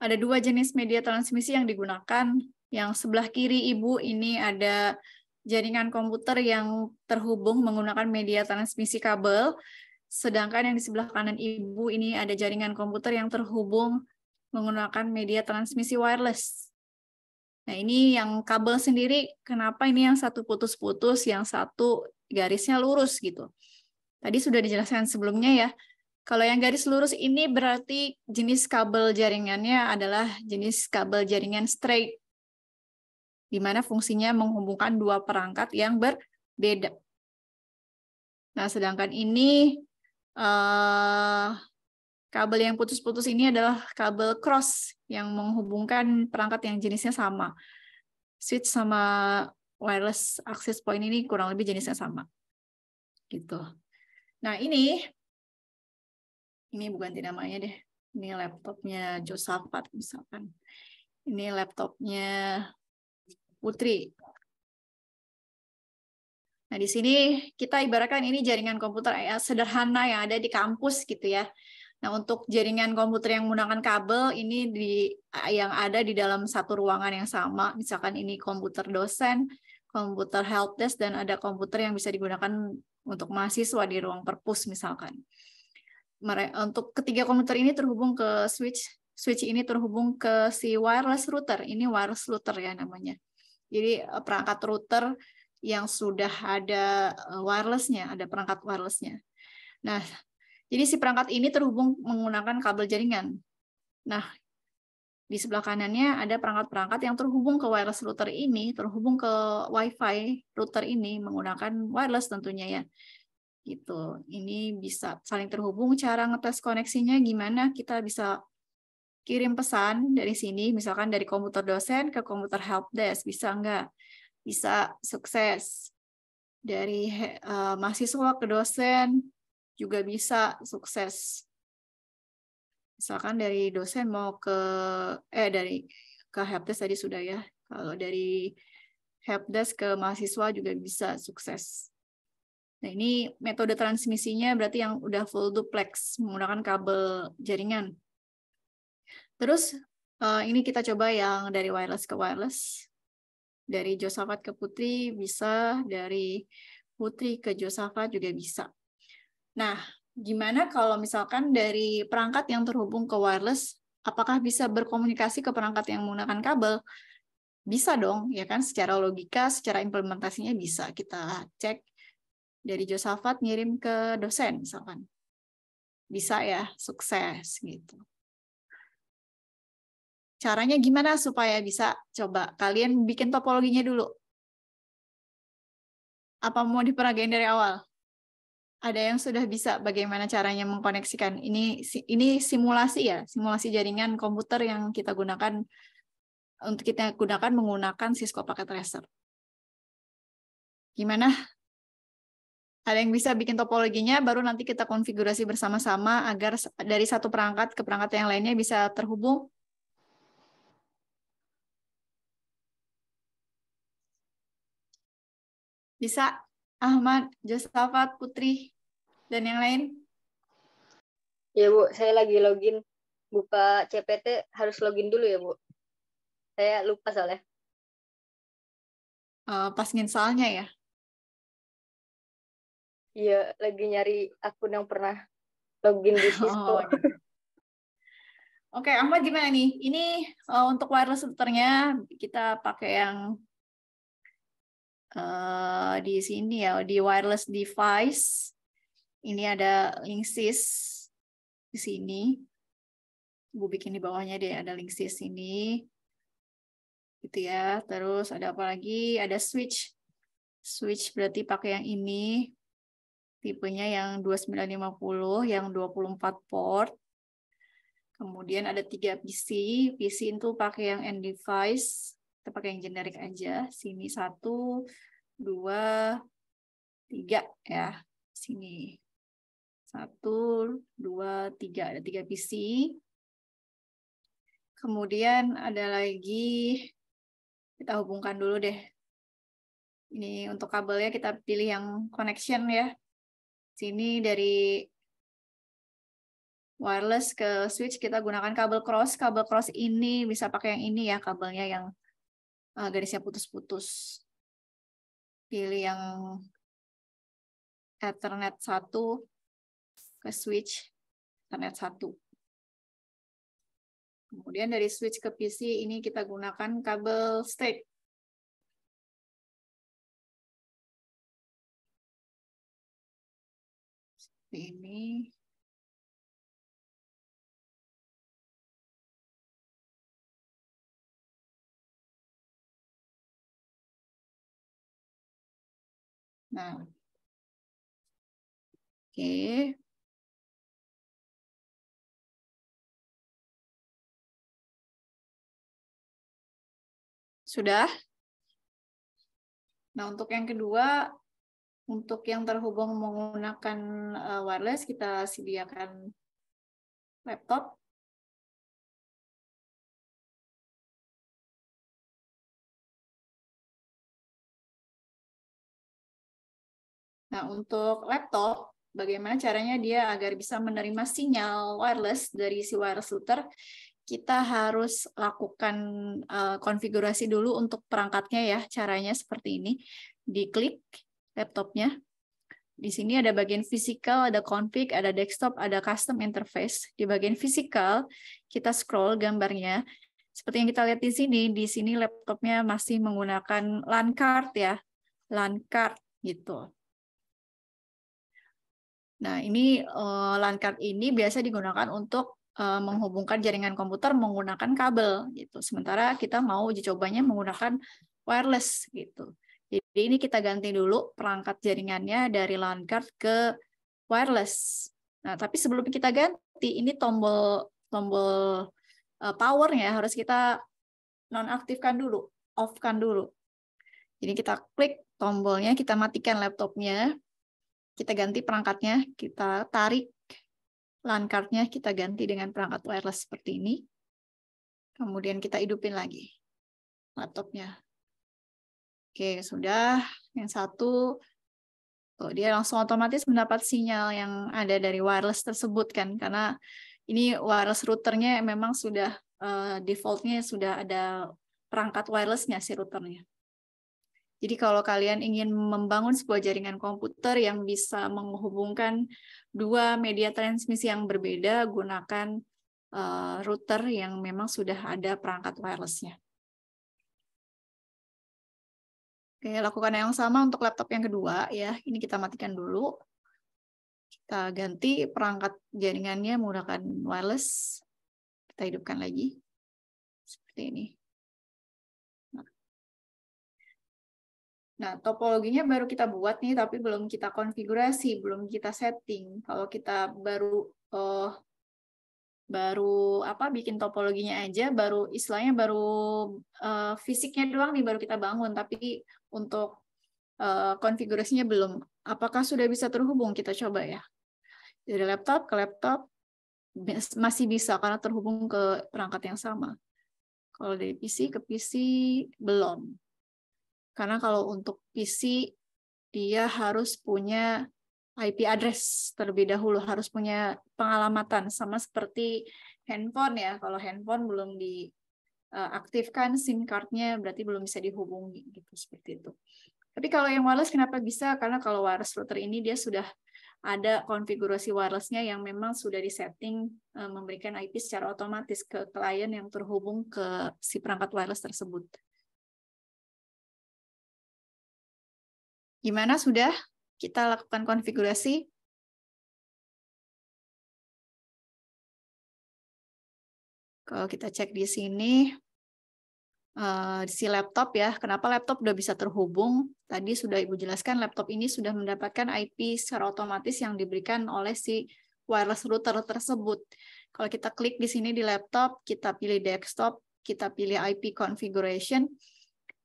2 jenis media transmisi yang digunakan. Yang sebelah kiri Ibu ini ada jaringan komputer yang terhubung menggunakan media transmisi kabel. Sedangkan yang di sebelah kanan Ibu ini ada jaringan komputer yang terhubung menggunakan media transmisi wireless. Nah, ini yang kabel sendiri, kenapa ini yang satu putus-putus, yang satu garisnya lurus gitu. Tadi sudah dijelaskan sebelumnya ya. Kalau yang garis lurus ini berarti jenis kabel jaringannya adalah jenis kabel jaringan straight, di mana fungsinya menghubungkan 2 perangkat yang berbeda. Nah, sedangkan ini kabel yang putus-putus ini adalah kabel cross yang menghubungkan perangkat yang jenisnya sama. Switch sama wireless access point ini kurang lebih jenisnya sama. Gitu. Nah, ini bukan namanya deh. Ini laptopnya Josafat misalkan. Ini laptopnya Putri. Nah, di sini kita ibaratkan ini jaringan komputer sederhana yang ada di kampus gitu ya. Nah, untuk jaringan komputer yang menggunakan kabel ini yang ada di dalam satu ruangan yang sama. Misalkan ini komputer dosen, komputer helpdesk, dan ada komputer yang bisa digunakan untuk mahasiswa di ruang perpus misalkan. Untuk ketiga komputer ini terhubung ke switch ini terhubung ke si wireless router. Ini wireless router ya namanya. Jadi perangkat router yang sudah ada wireless-nya, ada perangkat wireless-nya. Nah, jadi si perangkat ini terhubung menggunakan kabel jaringan. Nah, di sebelah kanannya ada perangkat-perangkat yang terhubung ke wireless router ini, terhubung ke Wi-Fi router ini menggunakan wireless tentunya ya. Gitu. Ini bisa saling terhubung. Cara ngetes koneksinya gimana? Kita bisa kirim pesan dari sini, misalkan dari komputer dosen ke komputer helpdesk, bisa nggak? Bisa, sukses. Dari mahasiswa ke dosen juga bisa, sukses. Misalkan dari dosen mau dari helpdesk tadi sudah ya. Kalau dari helpdesk ke mahasiswa juga bisa, sukses. Nah, ini metode transmisinya berarti yang udah full duplex menggunakan kabel jaringan. Terus ini kita coba yang dari wireless ke wireless. Dari Josafat ke Putri bisa, dari Putri ke Josafat juga bisa. Nah, gimana kalau misalkan dari perangkat yang terhubung ke wireless, apakah bisa berkomunikasi ke perangkat yang menggunakan kabel? Bisa dong, ya kan? Secara logika, secara implementasinya bisa. Kita cek dari Josafat ngirim ke dosen, misalkan. Bisa ya, sukses gitu. Caranya gimana supaya bisa? Coba kalian bikin topologinya dulu. Apa mau diperagain dari awal? Ada yang sudah bisa bagaimana caranya mengkoneksikan. Ini simulasi ya, simulasi jaringan komputer yang kita gunakan menggunakan Cisco Packet Tracer. Gimana? Ada yang bisa bikin topologinya, baru nanti kita konfigurasi bersama-sama agar dari satu perangkat ke perangkat yang lainnya bisa terhubung. Bisa? Ahmad, Josafat, Putri, dan yang lain? Ya Bu, saya lagi login. Buka CPT harus login dulu ya Bu. Saya lupa soalnya. Pas nginstallnya ya? Iya, lagi nyari akun yang pernah login di Cisco. Oh, gitu. Oke, Ahmad gimana nih? Ini untuk wireless routernya kita pakai yang di sini ya, di wireless device. Ini ada Linksys di sini. Bu bikin di bawahnya deh, ada Linksys ini. Gitu ya. Terus ada apa lagi? Ada switch. Switch berarti pakai yang ini. Tipenya yang 2950, yang 24 port. Kemudian ada 3 PC. PC itu pakai yang end device. Kita pakai yang generik aja. Sini 1, 2, 3 ya. Sini 1, 2, 3. Ada 3 PC. Kemudian ada lagi, kita hubungkan dulu deh. Ini untuk kabelnya kita pilih yang connection ya. Sini dari wireless ke switch kita gunakan kabel cross. Kabel cross ini bisa pakai yang ini ya, kabelnya yang garisnya putus-putus. Pilih yang Ethernet 1 ke switch Ethernet 1. Kemudian dari switch ke PC ini kita gunakan kabel straight. Seperti ini. Nah, oke. Sudah? Nah, untuk yang kedua, untuk yang terhubung menggunakan wireless, kita sediakan laptop. Nah, untuk laptop, bagaimana caranya dia agar bisa menerima sinyal wireless dari si wireless router? Kita harus lakukan konfigurasi dulu untuk perangkatnya ya. Caranya seperti ini. Diklik laptopnya. Di sini ada bagian physical, ada config, ada desktop, ada custom interface. Di bagian physical, kita scroll gambarnya. Seperti yang kita lihat di sini laptopnya masih menggunakan LAN card ya. LAN card gitu. Nah, ini LAN card ini biasa digunakan untuk menghubungkan jaringan komputer menggunakan kabel gitu. Sementara kita mau uji cobanya menggunakan wireless gitu. Jadi ini kita ganti dulu perangkat jaringannya dari LAN card ke wireless. Nah, tapi sebelum kita ganti, ini tombol powernya harus kita nonaktifkan dulu, off-kan dulu. Jadi kita klik tombolnya, kita matikan laptopnya. Kita ganti perangkatnya, kita tarik LAN card-nya, kita ganti dengan perangkat wireless seperti ini. Kemudian kita hidupin lagi laptopnya. Oke, sudah. Yang satu, dia langsung otomatis mendapat sinyal yang ada dari wireless tersebut kan, karena ini wireless routernya memang sudah default-nya sudah ada perangkat wireless-nya si routernya. Jadi kalau kalian ingin membangun sebuah jaringan komputer yang bisa menghubungkan dua media transmisi yang berbeda, gunakan router yang memang sudah ada perangkat wireless-nya. Oke, lakukan yang sama untuk laptop yang kedua ya. Ini kita matikan dulu. Kita ganti perangkat jaringannya menggunakan wireless. Kita hidupkan lagi. Seperti ini. Nah, topologinya baru kita buat nih, tapi belum kita konfigurasi, belum kita setting. Kalau kita baru bikin topologinya aja, baru istilahnya baru fisiknya doang nih baru kita bangun, tapi untuk konfigurasinya belum. Apakah sudah bisa terhubung? Kita coba ya. Dari laptop ke laptop masih bisa karena terhubung ke perangkat yang sama. Kalau dari PC ke PC belum. Karena kalau untuk PC, dia harus punya IP address terlebih dahulu, harus punya pengalamatan, sama seperti handphone ya. Kalau handphone belum diaktifkan SIM card-nya, berarti belum bisa dihubungi, gitu seperti itu. Tapi kalau yang wireless kenapa bisa? Karena kalau wireless router ini dia sudah ada konfigurasi wireless-nya yang memang sudah disetting memberikan IP secara otomatis ke klien yang terhubung ke si perangkat wireless tersebut. Gimana sudah kita lakukan konfigurasi? Kalau kita cek di sini, si laptop ya, kenapa laptop udah bisa terhubung? Tadi sudah Ibu jelaskan, laptop ini sudah mendapatkan IP secara otomatis yang diberikan oleh si wireless router tersebut. Kalau kita klik di sini di laptop, kita pilih desktop, kita pilih IP configuration,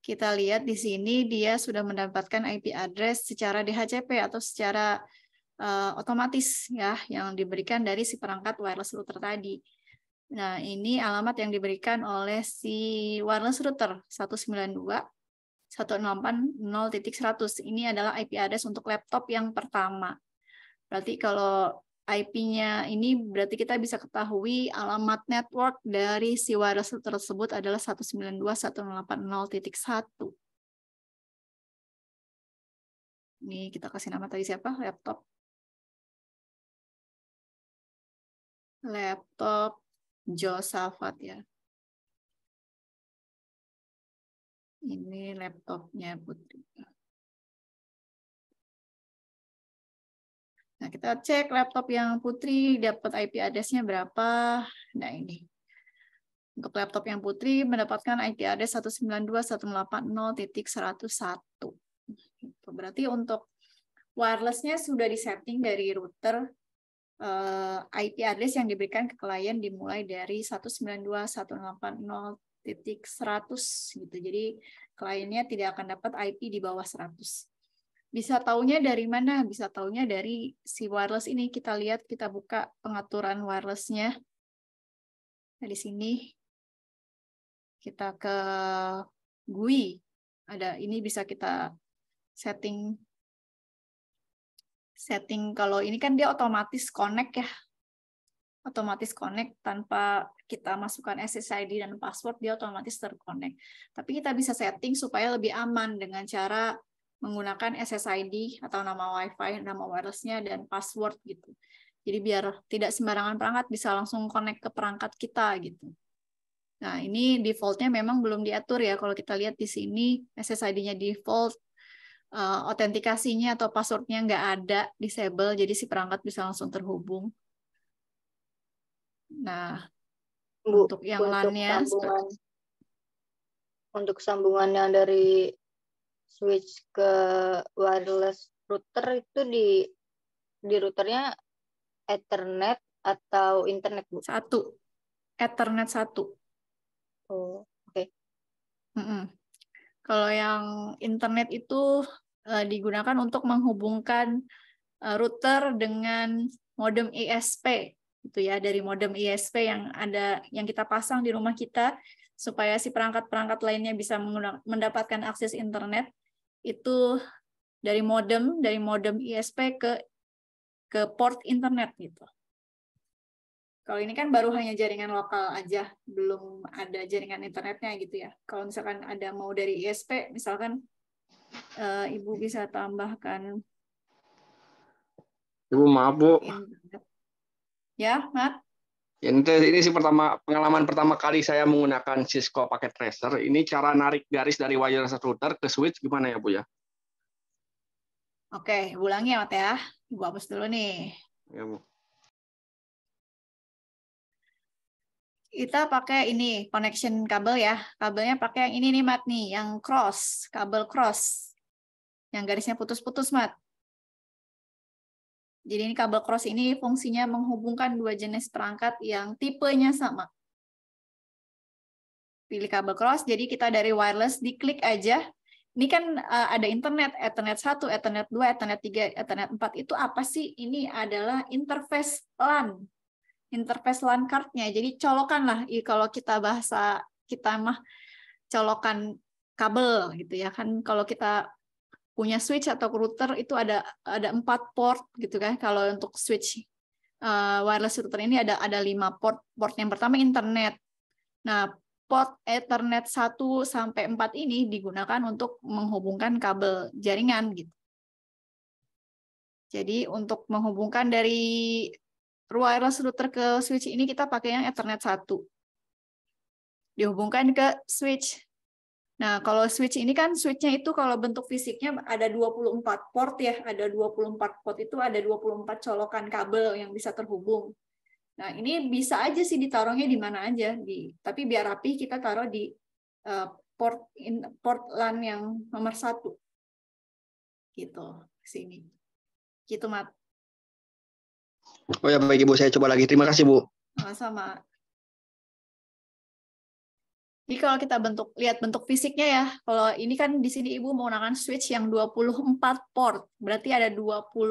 kita lihat di sini dia sudah mendapatkan IP address secara DHCP atau secara otomatis ya yang diberikan dari si perangkat wireless router tadi. Nah, ini alamat yang diberikan oleh si wireless router 192.168.0.100. Ini adalah IP address untuk laptop yang pertama. Berarti kalau IP-nya ini berarti kita bisa ketahui alamat network dari si wireless router tersebut adalah 192.168.0.1. Ini kita kasih nama tadi siapa? Laptop Josafat ya. Ini laptopnya Putri. Nah, kita cek laptop yang Putri dapat IP address-nya berapa. Nah, ini. Untuk laptop yang Putri mendapatkan IP address 192.180.101. Berarti untuk wireless-nya sudah disetting dari router. IP address yang diberikan ke klien dimulai dari 192.168.0.1 gitu. Jadi kliennya tidak akan dapat IP di bawah 100. Bisa taunya dari mana? Bisa taunya dari si wireless ini. Kita lihat, kita buka pengaturan wireless-nya. Dari sini kita ke GUI. Ada ini bisa kita setting kalau ini kan dia otomatis connect ya. Otomatis connect tanpa kita masukkan SSID dan password, dia otomatis terconnect. Tapi kita bisa setting supaya lebih aman dengan cara menggunakan SSID atau nama WiFi, nama wireless-nya, dan password gitu. Jadi biar tidak sembarangan perangkat bisa langsung connect ke perangkat kita gitu. Nah, ini default-nya memang belum diatur ya. Kalau kita lihat di sini, SSID-nya default, autentikasinya atau password-nya nggak ada, disable, jadi si perangkat bisa langsung terhubung. Nah, Bu, untuk yang LAN-nya, untuk sambungan yang dari switch ke wireless router itu di routernya Ethernet atau internet, Bu? Ethernet 1. Oh, oke. Kalau yang internet itu digunakan untuk menghubungkan router dengan modem ISP gitu ya, dari modem ISP yang kita pasang di rumah kita supaya si perangkat-perangkat lainnya bisa mendapatkan akses internet itu dari modem ISP ke port internet gitu. Kalau ini kan baru hanya jaringan lokal aja, belum ada jaringan internetnya gitu ya. Kalau misalkan ada mau dari ISP, misalkan Ibu bisa tambahkan. Ibu maaf Bu. Internet. Ya, Mat? Ya, ini sih pengalaman pertama kali saya menggunakan Cisco Packet Tracer. Ini cara narik garis dari wireless router ke switch gimana ya Bu ya? Oke, ulangi ya Mat ya. Ibu hapus dulu nih. Ya Bu. Kita pakai ini connection kabel ya. Kabelnya pakai yang ini nih Mat nih, yang cross, kabel cross. Yang garisnya putus-putus Mat. Jadi ini kabel cross ini fungsinya menghubungkan dua jenis perangkat yang tipenya sama. Pilih kabel cross, jadi kita dari wireless diklik aja. Ini kan ada internet, Ethernet 1, Ethernet 2, Ethernet 3, Ethernet 4. Itu apa sih? Ini adalah interface LAN. Interface LAN card-nya. Jadi colokan lah, kalau kita bahasa kita mah colokan kabel gitu ya kan. Kalau kita punya switch atau router itu ada 4 port gitu kan. Kalau untuk switch wireless router ini ada 5 port. Port yang pertama internet. Nah, port Ethernet 1 sampai 4 ini digunakan untuk menghubungkan kabel jaringan gitu. Jadi untuk menghubungkan dari wireless router ke switch ini kita pakai yang Ethernet 1. Dihubungkan ke switch. Nah, kalau switch ini kan switch-nya itu kalau bentuk fisiknya ada 24 port ya, ada 24 port itu ada 24 colokan kabel yang bisa terhubung. Nah, ini bisa aja sih ditaruhnya di mana aja, tapi biar rapi kita taruh di port LAN yang nomor 1. Gitu, sini. Gitu, Mat. Oh ya baik Ibu, saya coba lagi. Terima kasih Bu. Sama-sama. Jadi kalau kita lihat bentuk fisiknya ya, kalau ini kan di sini Ibu menggunakan switch yang 24 port, berarti ada 24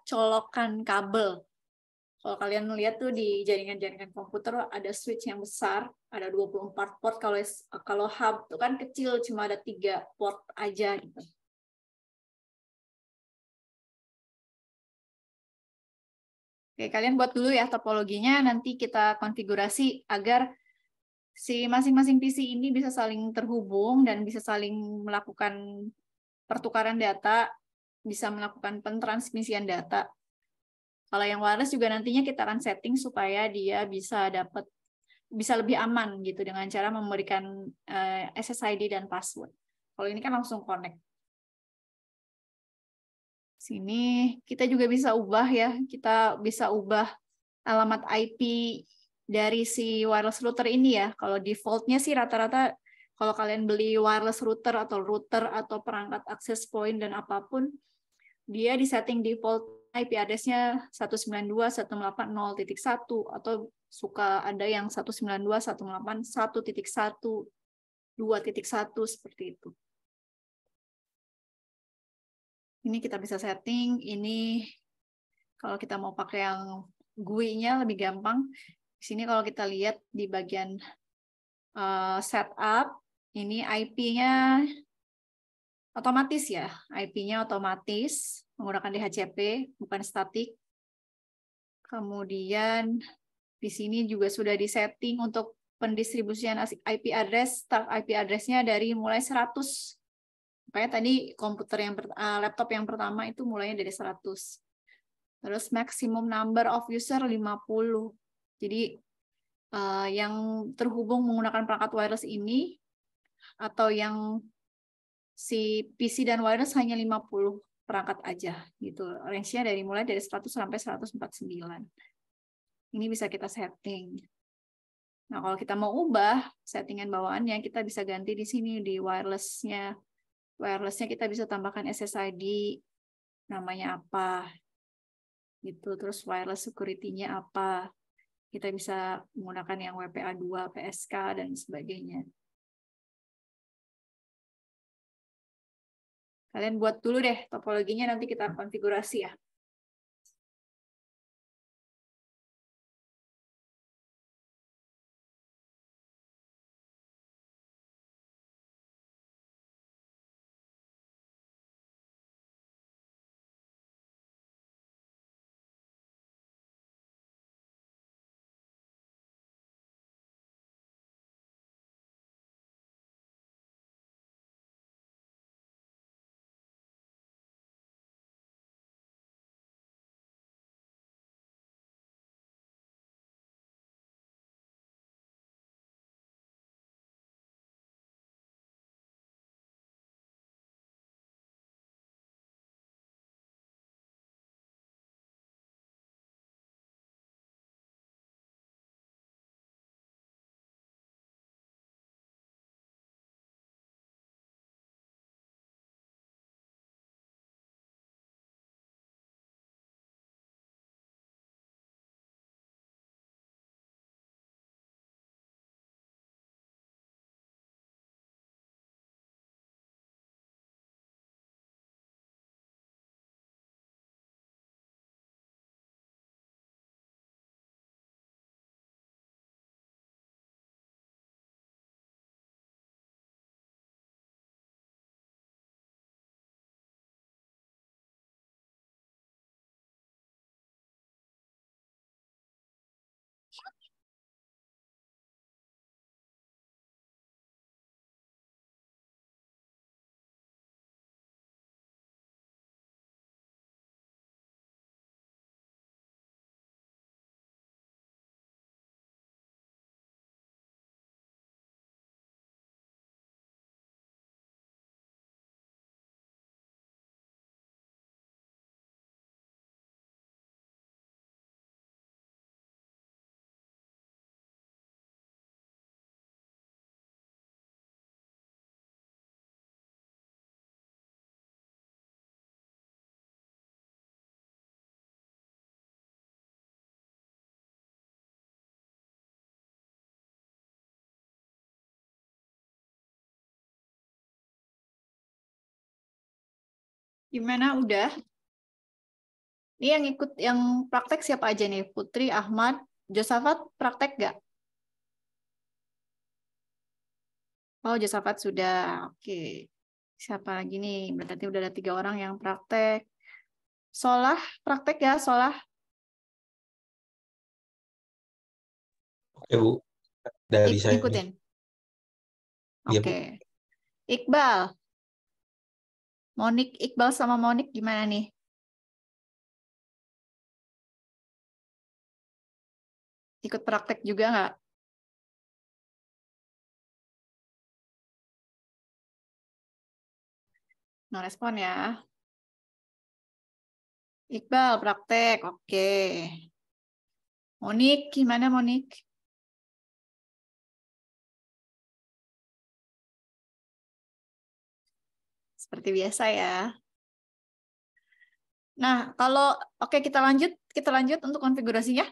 colokan kabel. Kalau kalian lihat tuh di jaringan-jaringan komputer ada switch yang besar, ada 24 port. Kalau hub itu kan kecil, cuma ada 3 port aja gitu. Oke, kalian buat dulu ya topologinya, nanti kita konfigurasi agar si masing-masing PC ini bisa saling terhubung dan bisa saling melakukan pertukaran data, bisa melakukan pentransmisian data. Kalau yang wireless juga nantinya kita akan setting supaya dia bisa lebih aman gitu dengan cara memberikan SSID dan password. Kalau ini kan langsung connect. Sini kita juga bisa ubah ya, kita bisa ubah alamat IP dari si wireless router ini ya. Kalau defaultnya sih rata-rata kalau kalian beli wireless router atau perangkat access point dan apapun, dia di setting default IP address-nya 192.168.0.1 atau suka ada yang 192, 108, 1.1, 2.1 seperti itu. Ini kita bisa setting. Ini kalau kita mau pakai yang GUI-nya lebih gampang. Di sini kalau kita lihat di bagian setup, ini IP-nya otomatis ya. IP-nya otomatis menggunakan DHCP, bukan statik. Kemudian di sini juga sudah disetting untuk pendistribusian IP address, start IP address-nya dari mulai 100. Makanya tadi laptop yang pertama itu mulainya dari 100. Terus maximum number of user 50. Jadi yang terhubung menggunakan perangkat wireless ini atau yang si PC dan wireless hanya 50 perangkat aja gitu. Range-nya mulai dari 100 sampai 149. Ini bisa kita setting. Nah, kalau kita mau ubah settingan bawaannya, kita bisa ganti di sini di wireless-nya. Wireless-nya kita bisa tambahkan SSID, namanya apa, gitu. Terus wireless security-nya apa. Kita bisa menggunakan yang WPA2, PSK, dan sebagainya. Kalian buat dulu deh topologinya, nanti kita konfigurasi ya. Gimana, udah? Ini yang ikut yang praktek siapa aja nih? Putri, Ahmad, Josafat praktek nggak? Oh, Josafat sudah. Oke. Siapa lagi nih? Berarti udah ada 3 orang yang praktek. Solah, praktek ya, Solah? Oke, Bu. Dari saya nih. Ikutin. Iya, Oke. Bu. Iqbal. Iqbal sama Monik gimana nih? Ikut praktek juga nggak? No respon ya. Iqbal praktek, oke. Monik, gimana Monik? Seperti biasa ya. Nah, kalau oke kita lanjut untuk konfigurasinya.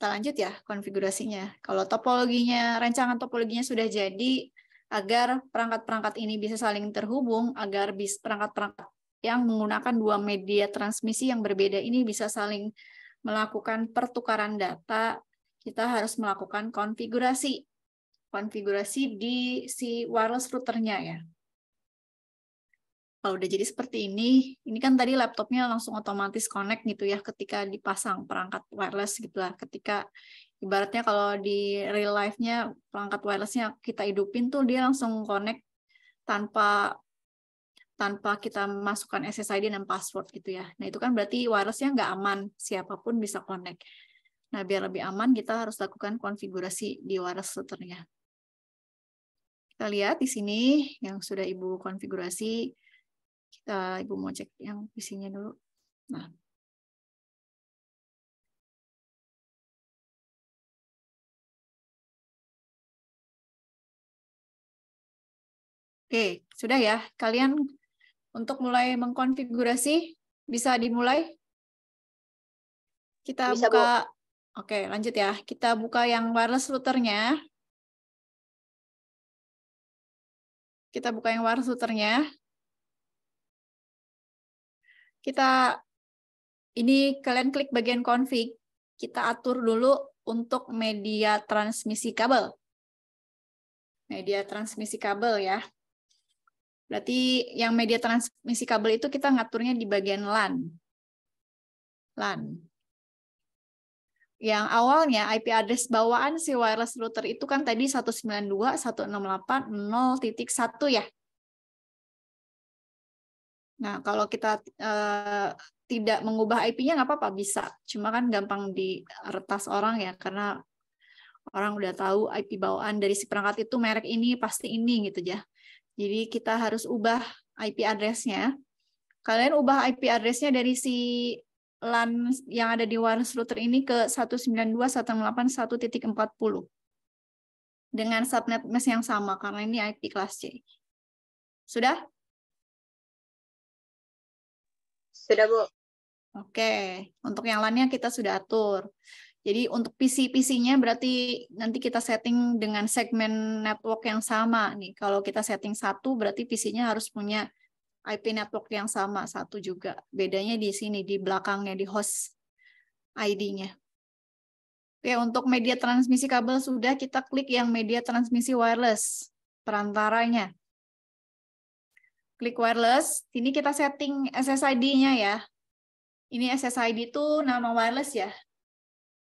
kita lanjut ya konfigurasinya. Kalau rancangan topologinya sudah jadi, agar perangkat-perangkat ini bisa saling terhubung, agar perangkat-perangkat yang menggunakan dua media transmisi yang berbeda ini bisa saling melakukan pertukaran data, kita harus melakukan konfigurasi. Konfigurasi di si wireless routernya ya. Kalau udah jadi seperti ini kan tadi laptopnya langsung otomatis connect gitu ya ketika dipasang perangkat wireless gitu lah. Ketika ibaratnya kalau di real life-nya perangkat wireless-nya kita hidupin tuh dia langsung connect tanpa kita masukkan SSID dan password gitu ya. Nah itu kan berarti wireless-nya nggak aman, siapapun bisa connect. Nah biar lebih aman kita harus lakukan konfigurasi di wireless routernya. Kita lihat di sini yang sudah Ibu konfigurasi. Ibu mau cek yang PC-nya dulu. Nah. Oke, sudah ya. Kalian untuk mulai mengkonfigurasi bisa dimulai? Kita Bisa, buka. Oke, lanjut ya. Kita buka yang wireless routernya. Kita buka yang wireless routernya. Ini kalian klik bagian config, kita atur dulu untuk media transmisi kabel. Media transmisi kabel ya. Berarti yang media transmisi kabel itu kita ngaturnya di bagian LAN. LAN. Yang awalnya IP address bawaan si wireless router itu kan tadi 192.168.0.1 ya. Nah, kalau kita tidak mengubah IP-nya nggak apa-apa, bisa. Cuma kan gampang diretas orang ya, karena orang udah tahu IP bawaan dari si perangkat itu merek ini, pasti ini gitu ya. Jadi kita harus ubah IP address-nya. Kalian ubah IP address-nya dari si LAN yang ada di wireless router ini ke 192.168.1.40. Dengan subnet mesh yang sama, karena ini IP kelas C. Sudah? Sudah, Bu. Oke, untuk yang LAN-nya kita sudah atur. Jadi untuk PC-PC-nya berarti nanti kita setting dengan segmen network yang sama nih. Kalau kita setting 1 berarti PC-nya harus punya IP network yang sama, 1 juga. Bedanya di sini, di belakangnya, di host ID-nya. Oke, untuk media transmisi kabel sudah, kita klik yang media transmisi wireless, perantaranya. Klik wireless, ini kita setting SSID-nya ya. Ini SSID itu nama wireless ya.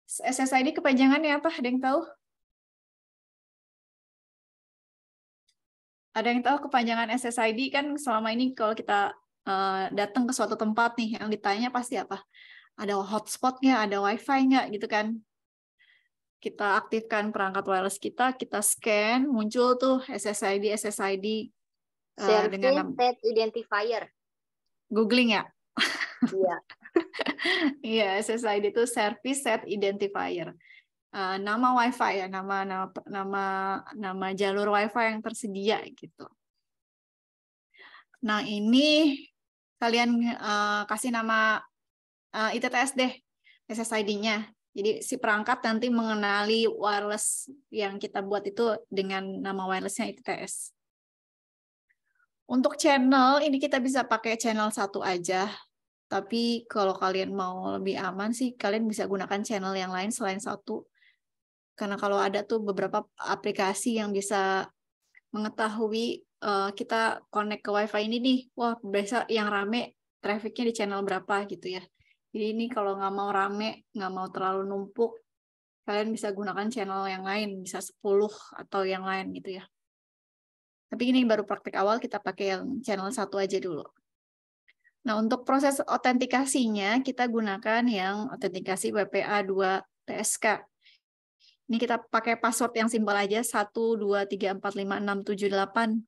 SSID kepanjangannya apa? Ada yang tahu? Ada yang tahu kepanjangan SSID? Kan selama ini kalau kita datang ke suatu tempat nih, yang ditanya pasti apa? Ada hotspot-nya, ada wifi nggak gitu kan? Kita aktifkan perangkat wireless kita scan, muncul tuh SSID Service set identifier. Googling ya? Iya. Iya, SSID itu service set identifier. Nama wifi ya, nama jalur wifi yang tersedia gitu. Nah, ini kalian kasih nama ITTS deh, SSID-nya. Jadi si perangkat nanti mengenali wireless yang kita buat itu dengan nama wireless-nya ITTS. Untuk channel, ini kita bisa pakai channel 1 aja. Tapi kalau kalian mau lebih aman sih, kalian bisa gunakan channel yang lain selain 1. Karena kalau ada tuh beberapa aplikasi yang bisa mengetahui kita connect ke wifi ini nih, wah biasa yang rame trafficnya di channel berapa gitu ya. Jadi ini kalau nggak mau rame, nggak mau terlalu numpuk, kalian bisa gunakan channel yang lain, bisa 10 atau yang lain gitu ya. Tapi ini baru praktek awal, kita pakai yang channel 1 aja dulu. Nah, untuk proses autentikasinya, kita gunakan yang autentikasi WPA2 TSK. Ini kita pakai password yang simpel aja, 123456778.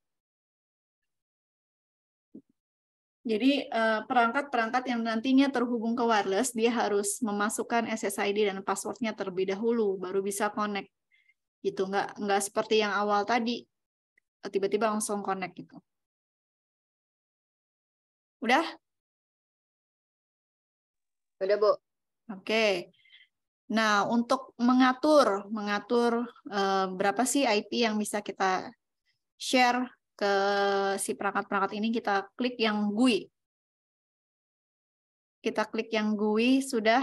Jadi perangkat-perangkat yang nantinya terhubung ke wireless, dia harus memasukkan SSID dan passwordnya terlebih dahulu, baru bisa connect. Gitu, nggak seperti yang awal tadi, tiba-tiba langsung connect gitu. Udah? Udah, Bu. Oke. Nah, untuk mengatur berapa sih IP yang bisa kita share ke si perangkat-perangkat ini, kita klik yang GUI. Kita klik yang GUI, sudah.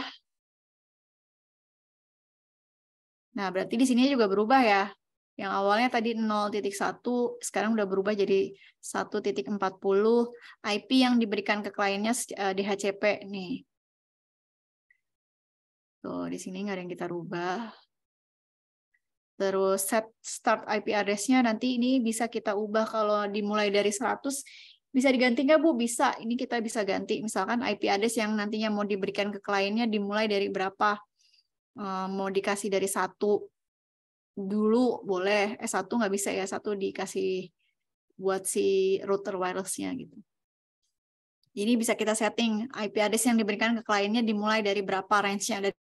Nah, berarti di sini juga berubah ya. Yang awalnya tadi 0.1, sekarang udah berubah jadi 1.40. IP yang diberikan ke kliennya DHCP nih. Tuh, di sini nggak ada yang kita rubah. Terus set start IP address-nya nanti ini bisa kita ubah, kalau dimulai dari 100 bisa diganti nggak Bu? Bisa, ini kita bisa ganti. Misalkan IP address yang nantinya mau diberikan ke kliennya dimulai dari berapa? Mau dikasih dari 1 dulu boleh, 1 nggak bisa ya, 1 dikasih buat si router wireless-nya gitu. Ini bisa kita setting IP address yang diberikan ke kliennya dimulai dari berapa range-nya.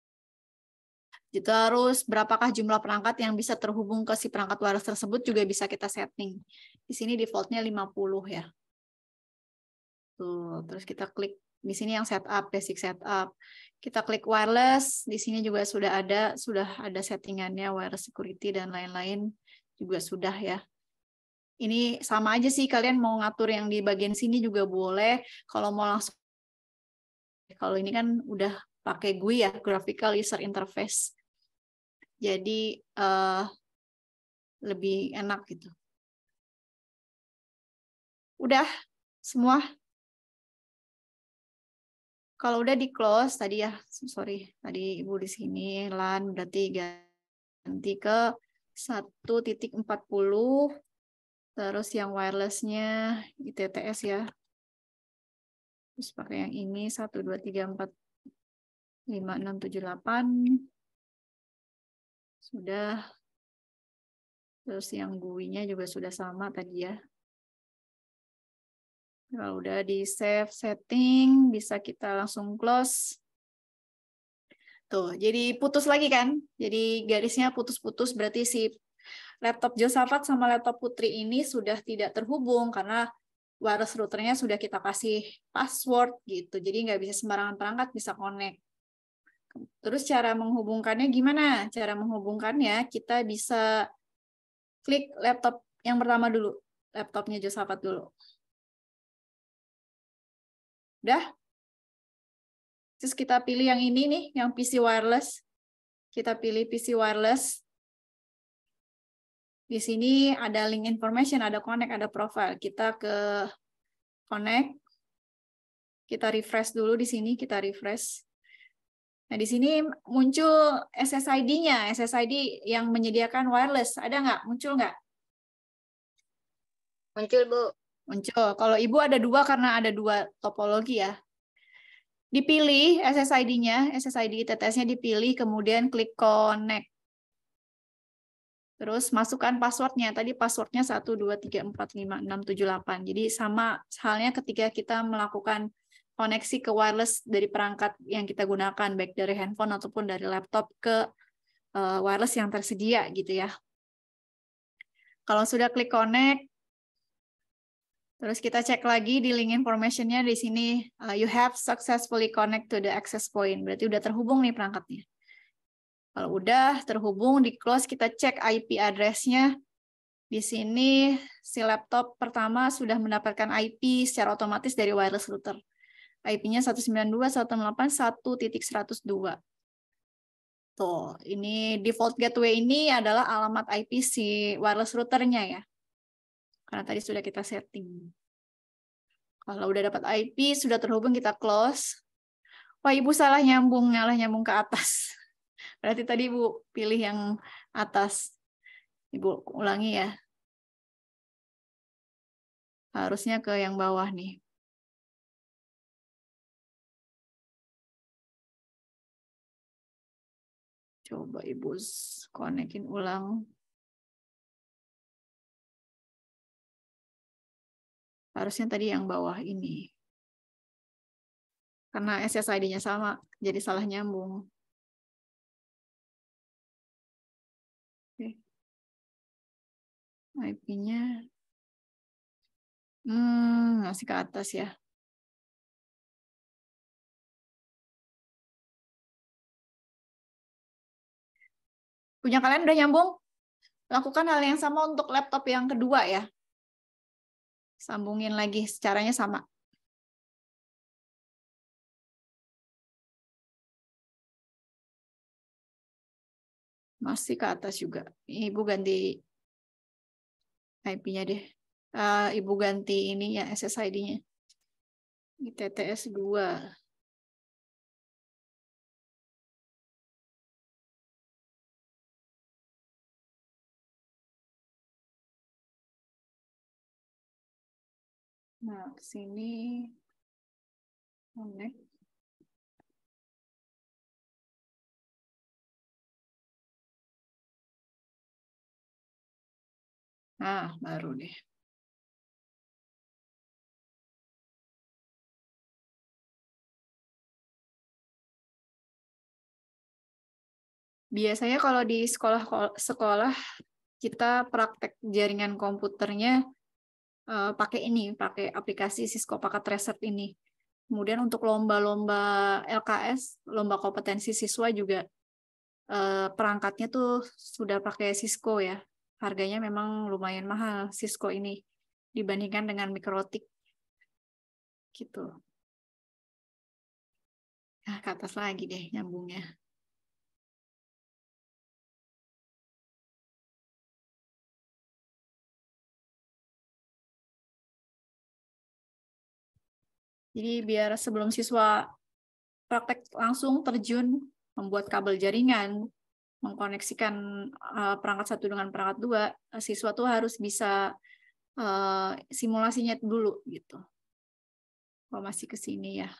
Terus berapakah jumlah perangkat yang bisa terhubung ke si perangkat wireless tersebut juga bisa kita setting. Di sini default-nya 50 ya. Tuh, terus kita klik di sini yang setup, basic setup. Kita klik wireless, di sini juga sudah ada settingannya, wireless security dan lain-lain juga sudah ya. Ini sama aja sih, kalian mau ngatur yang di bagian sini juga boleh. Kalau mau langsung, kalau ini kan udah pakai GUI ya, graphical user interface. Jadi lebih enak gitu. Udah semua. Kalau udah di close tadi ya, sorry, tadi Ibu di sini LAN berarti ganti ke 1.40. Terus yang wireless-nya ITTS ya. Terus pakai yang ini 1 2 3 4 5 6 7 8. Sudah. Terus yang GUI-nya juga sudah sama tadi ya. Kalau udah di save setting, bisa kita langsung close. Tuh, jadi putus lagi kan? Jadi garisnya putus-putus, berarti si laptop Josafat sama laptop Putri ini sudah tidak terhubung karena wireless routernya sudah kita kasih password gitu. Jadi nggak bisa sembarangan perangkat bisa connect. Terus cara menghubungkannya gimana? Cara menghubungkannya kita bisa klik laptop yang pertama dulu. Laptopnya Josafat dulu. Udah? Terus kita pilih yang ini nih, yang PC wireless. Kita pilih PC wireless. Di sini ada link information, ada connect, ada profile. Kita ke connect. Kita refresh dulu di sini, kita refresh. Nah, di sini muncul SSID-nya, SSID yang menyediakan wireless. Ada nggak? Muncul nggak? Muncul, Bu. Muncul. Kalau Ibu ada 2 karena ada 2 topologi ya. Dipilih SSID-nya, SSID ITTS-nya dipilih, kemudian klik connect. Terus masukkan password-nya. Tadi password-nya 1, 2, 3, 4, 5, 6, 7, 8. Jadi sama halnya ketika kita melakukan koneksi ke wireless dari perangkat yang kita gunakan, baik dari handphone ataupun dari laptop ke wireless yang tersedia gitu ya. Kalau sudah klik connect, terus kita cek lagi di link information-nya di sini, you have successfully connect to the access point. Berarti udah terhubung nih perangkatnya. Kalau udah terhubung, di close kita cek IP address-nya. Di sini si laptop pertama sudah mendapatkan IP secara otomatis dari wireless router. IP-nya 192.168.1.102. Tuh, ini default gateway ini adalah alamat IP si wireless routernya ya. Karena tadi sudah kita setting. Kalau udah dapat IP, sudah terhubung, kita close. Wah, Ibu salah nyambung ke atas. Berarti tadi Ibu pilih yang atas. Ibu ulangi ya. Harusnya ke yang bawah nih. Coba Ibu konekin ulang. Harusnya tadi yang bawah ini. Karena SSID-nya sama, jadi salah nyambung. Oke. IP-nya ngasih ke atas ya. Punya kalian udah nyambung? Lakukan hal yang sama untuk laptop yang kedua ya. Sambungin lagi, caranya sama. Masih ke atas juga. Ibu ganti IP-nya deh. Ibu ganti ininya, SSID-nya. TTS 2. Nah, ke sini connect. Nah, baru deh. Biasanya kalau di sekolah kita praktek jaringan komputernya pakai pakai aplikasi Cisco Packet Tracer ini. Kemudian untuk lomba-lomba LKS, lomba kompetensi siswa juga perangkatnya tuh sudah pakai Cisco ya. Harganya memang lumayan mahal Cisco ini dibandingkan dengan Mikrotik. Gitu. Nah, ke atas lagi deh nyambungnya. Jadi biar sebelum siswa praktek langsung terjun membuat kabel jaringan, mengkoneksikan perangkat satu dengan perangkat dua, siswa tuh harus bisa simulasinya dulu gitu. Kalau masih ke sini ya.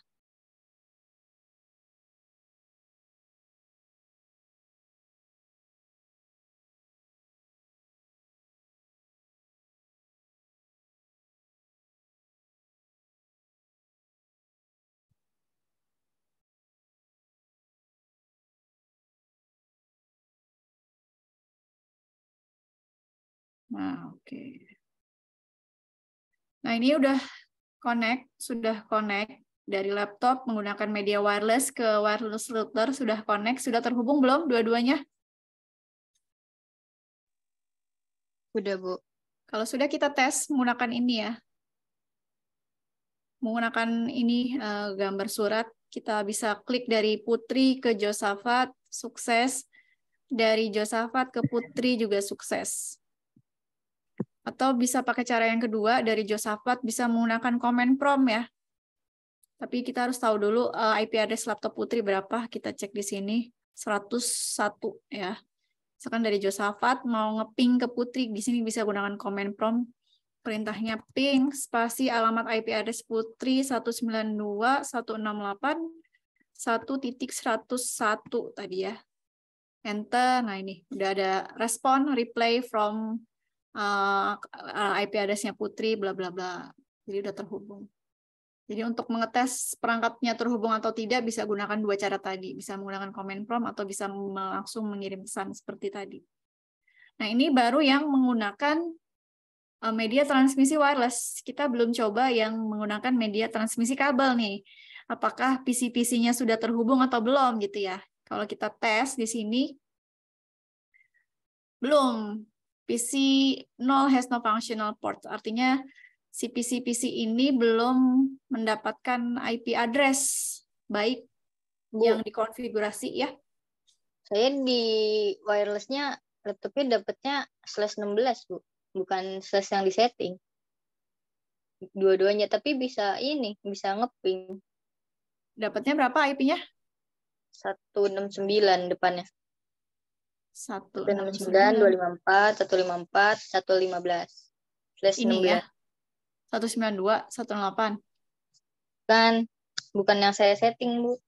Nah, oke. Nah, ini sudah connect dari laptop menggunakan media wireless ke wireless router, sudah connect, sudah terhubung belum dua-duanya? Udah, Bu. Kalau sudah kita tes menggunakan ini ya. Menggunakan ini gambar surat, kita bisa klik dari Putri ke Josafat, sukses. Dari Josafat ke Putri juga sukses. Atau bisa pakai cara yang kedua, dari Josafat bisa menggunakan command prompt ya. Tapi kita harus tahu dulu IP address laptop Putri berapa, kita cek di sini, 101 ya. Misalkan dari Josafat mau ngeping ke Putri, di sini bisa gunakan command prompt. Perintahnya ping spasi alamat IP address Putri 192.168.1.101 tadi ya. Enter. Nah ini udah ada respon reply from IP address-nya Putri bla bla bla. Jadi udah terhubung. Jadi untuk mengetes perangkatnya terhubung atau tidak bisa gunakan dua cara tadi. Bisa menggunakan command prompt atau bisa langsung mengirim pesan seperti tadi. Nah ini baru yang menggunakan media transmisi wireless. Kita belum coba yang menggunakan media transmisi kabel nih. Apakah PC-PC-nya sudah terhubung atau belum gitu ya. Kalau kita tes di sini, belum. PC 0 has no functional port. Artinya si PC-PC ini belum mendapatkan IP address baik Bu, yang dikonfigurasi ya. saya di wirelessnya laptopnya dapatnya /16, Bu. Bukan slash yang disetting. Dua-duanya, tapi bisa ngeping. Dapatnya berapa IP-nya? 169 depannya. 169, 169. 254, 154, 115. Ini 16. ya. 192, 108. Bukan yang saya setting, Bu.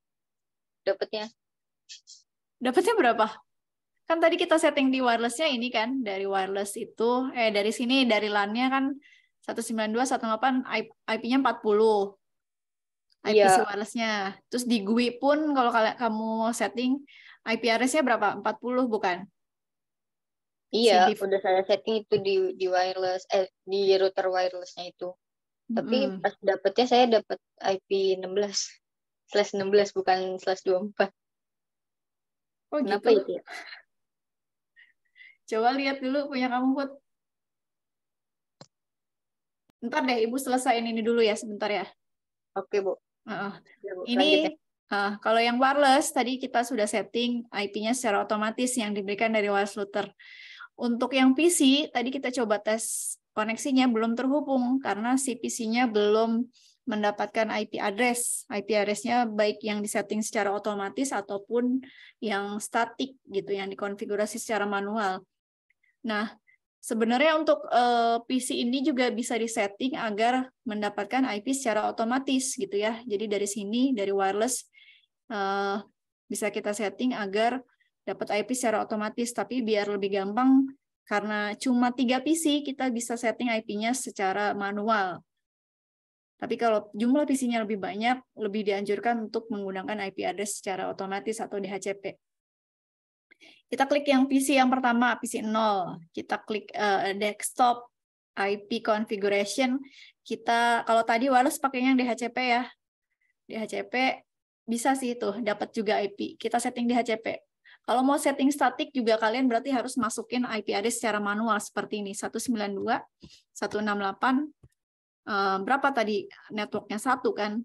Dapatnya. Dapatnya berapa? Kan tadi kita setting di wireless-nya ini kan, dari wireless itu, dari sini, dari LAN-nya kan 192.168, IP-nya 40. IPC Iya, wireless-nya. Terus di GUI pun kalau kamu setting, IP address-nya berapa? 40 bukan? iya, Si udah saya setting itu di wireless, di router wireless-nya itu. Tapi pas dapetnya saya dapat IP 16/16 bukan /24. Oh Kenapa gitu. itu ya? Coba lihat dulu punya kamu, Put. Ntar deh, Ibu selesaiin ini dulu ya, sebentar ya. Oke, Bu. Heeh. Ya, Bu. Ini Lanjut ya. kalau yang wireless tadi kita sudah setting IP-nya secara otomatis yang diberikan dari wireless router. Untuk yang PC tadi kita coba tes koneksinya belum terhubung karena si PC-nya belum mendapatkan IP address. IP address-nya baik yang disetting secara otomatis ataupun yang statik gitu, yang dikonfigurasi secara manual. Nah, sebenarnya untuk PC ini juga bisa disetting agar mendapatkan IP secara otomatis gitu ya. Jadi dari sini, dari wireless, bisa kita setting agar dapat IP secara otomatis. Tapi biar lebih gampang, karena cuma 3 PC, kita bisa setting IP-nya secara manual. Tapi kalau jumlah PC-nya lebih banyak, lebih dianjurkan untuk menggunakan IP address secara otomatis atau DHCP. Kita klik yang PC yang pertama, PC 0. Kita klik desktop IP configuration. Kita kalau tadi wireless pakainya yang DHCP ya. DHCP bisa sih tuh dapat juga IP. Kita setting DHCP. Kalau mau setting statik juga kalian berarti harus masukin IP address secara manual seperti ini, 192, 168, berapa tadi networknya 1 kan.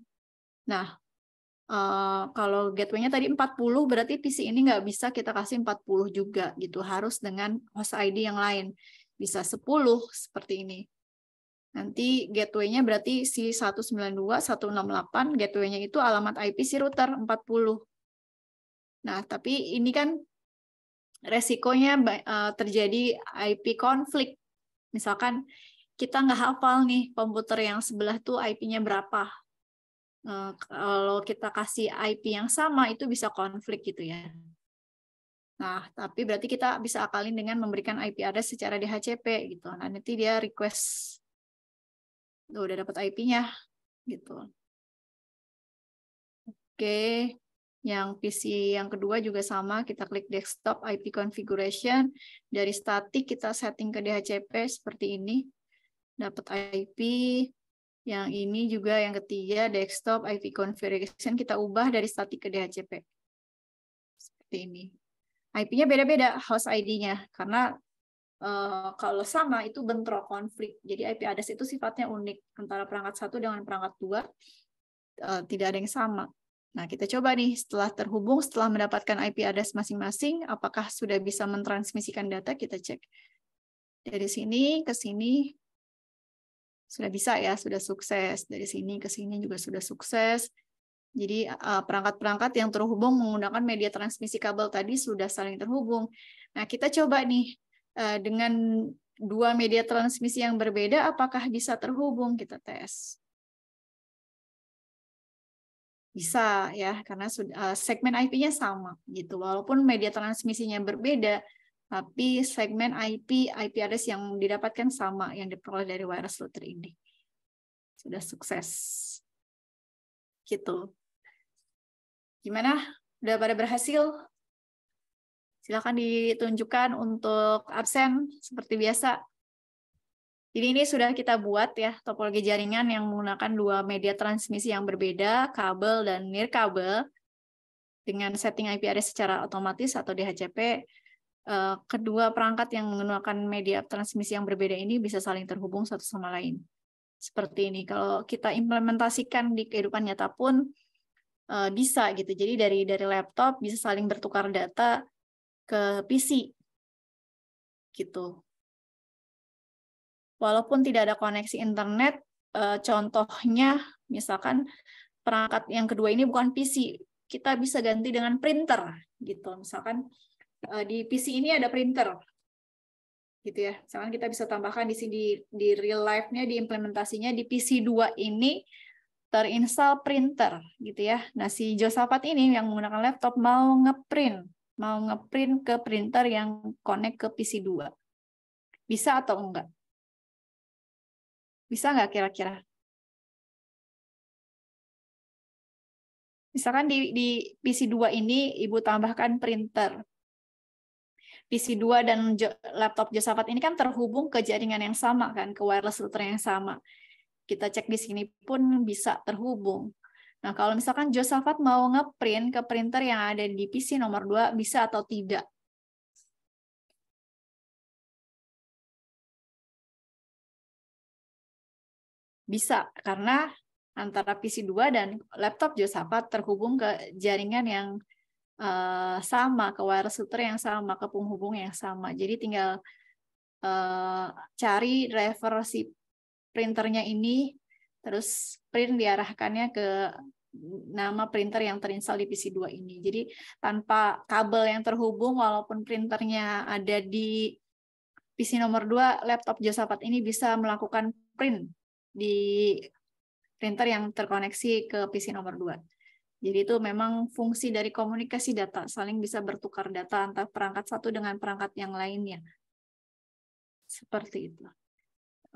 Nah, kalau gateway-nya tadi 40, berarti PC ini nggak bisa kita kasih 40 juga gitu, harus dengan host ID yang lain. Bisa 10 seperti ini. Nanti gateway-nya berarti si 192, 168, gateway-nya itu alamat IP si router 40. Nah, tapi ini kan resikonya terjadi IP konflik. Misalkan kita nggak hafal nih komputer yang sebelah tuh IP-nya berapa. Kalau kita kasih IP yang sama itu bisa konflik gitu ya. Nah, tapi berarti kita bisa akalin dengan memberikan IP address secara DHCP gitu. Nah, nanti dia request udah dapat IP-nya gitu. Oke. Yang PC yang kedua juga sama, kita klik desktop IP configuration. Dari static kita setting ke DHCP seperti ini. Dapat IP. Yang ini juga yang ketiga, desktop IP configuration, kita ubah dari static ke DHCP. Seperti ini. IP-nya beda-beda, host ID-nya. Karena kalau sama itu bentrok konflik. Jadi IP address itu sifatnya unik. Antara perangkat 1 dengan perangkat 2, tidak ada yang sama. Nah, kita coba nih, setelah terhubung, setelah mendapatkan IP address masing-masing, apakah sudah bisa mentransmisikan data, kita cek. Dari sini ke sini, sudah bisa ya, sudah sukses. Dari sini ke sini juga sudah sukses. Jadi perangkat-perangkat yang terhubung menggunakan media transmisi kabel tadi sudah saling terhubung. Nah, kita coba nih, dengan 2 media transmisi yang berbeda, apakah bisa terhubung? Kita tes. Bisa ya, karena segmen IP-nya sama gitu. Walaupun media transmisinya berbeda, tapi segmen IP address yang didapatkan sama yang diperoleh dari wireless router ini. Sudah sukses. Gitu. Gimana? Udah pada berhasil? Silakan ditunjukkan untuk absen seperti biasa. Jadi ini sudah kita buat ya, topologi jaringan yang menggunakan 2 media transmisi yang berbeda, kabel dan nirkabel, dengan setting IP address secara otomatis atau DHCP. Kedua perangkat yang menggunakan media transmisi yang berbeda ini bisa saling terhubung satu sama lain. Seperti ini. Kalau kita implementasikan di kehidupan nyata pun bisa gitu. Jadi dari laptop bisa saling bertukar data ke PC. Gitu. Walaupun tidak ada koneksi internet, contohnya misalkan perangkat yang kedua ini bukan PC, kita bisa ganti dengan printer gitu. Misalkan di PC ini ada printer, gitu ya. Misalkan kita bisa tambahkan di sini di real life-nya, di implementasinya di PC 2 ini terinstall printer, gitu ya. Nah, si Josafat ini yang menggunakan laptop mau ngeprint ke printer yang connect ke PC 2. Bisa atau enggak? Bisa nggak kira-kira? Misalkan di PC 2 ini Ibu tambahkan printer. PC 2 dan laptop Josafat ini kan terhubung ke jaringan yang sama kan, ke wireless router yang sama. Kita cek di sini pun bisa terhubung. Nah, kalau misalkan Josafat mau ngeprint ke printer yang ada di PC nomor 2, bisa atau tidak? Bisa, karena antara PC 2 dan laptop Josapat terhubung ke jaringan yang sama, ke wireless router yang sama, ke penghubung yang sama. Jadi tinggal cari driver si printernya ini, terus print diarahkannya ke nama printer yang terinstall di PC 2 ini. Jadi tanpa kabel yang terhubung, walaupun printernya ada di PC nomor 2, laptop Josapat ini bisa melakukan print di printer yang terkoneksi ke PC nomor 2. Jadi itu memang fungsi dari komunikasi data, saling bisa bertukar data antara perangkat satu dengan perangkat yang lainnya. Seperti itu.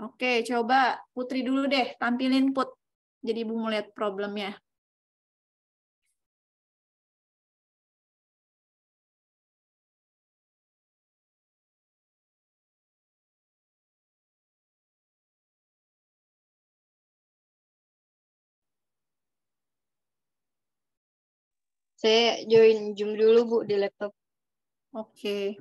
Oke, coba Putri dulu deh, tampilin Put. Jadi Ibu mau lihat problemnya. Saya join Zoom dulu, Bu, di laptop. Oke.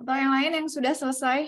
Atau yang lain yang sudah selesai?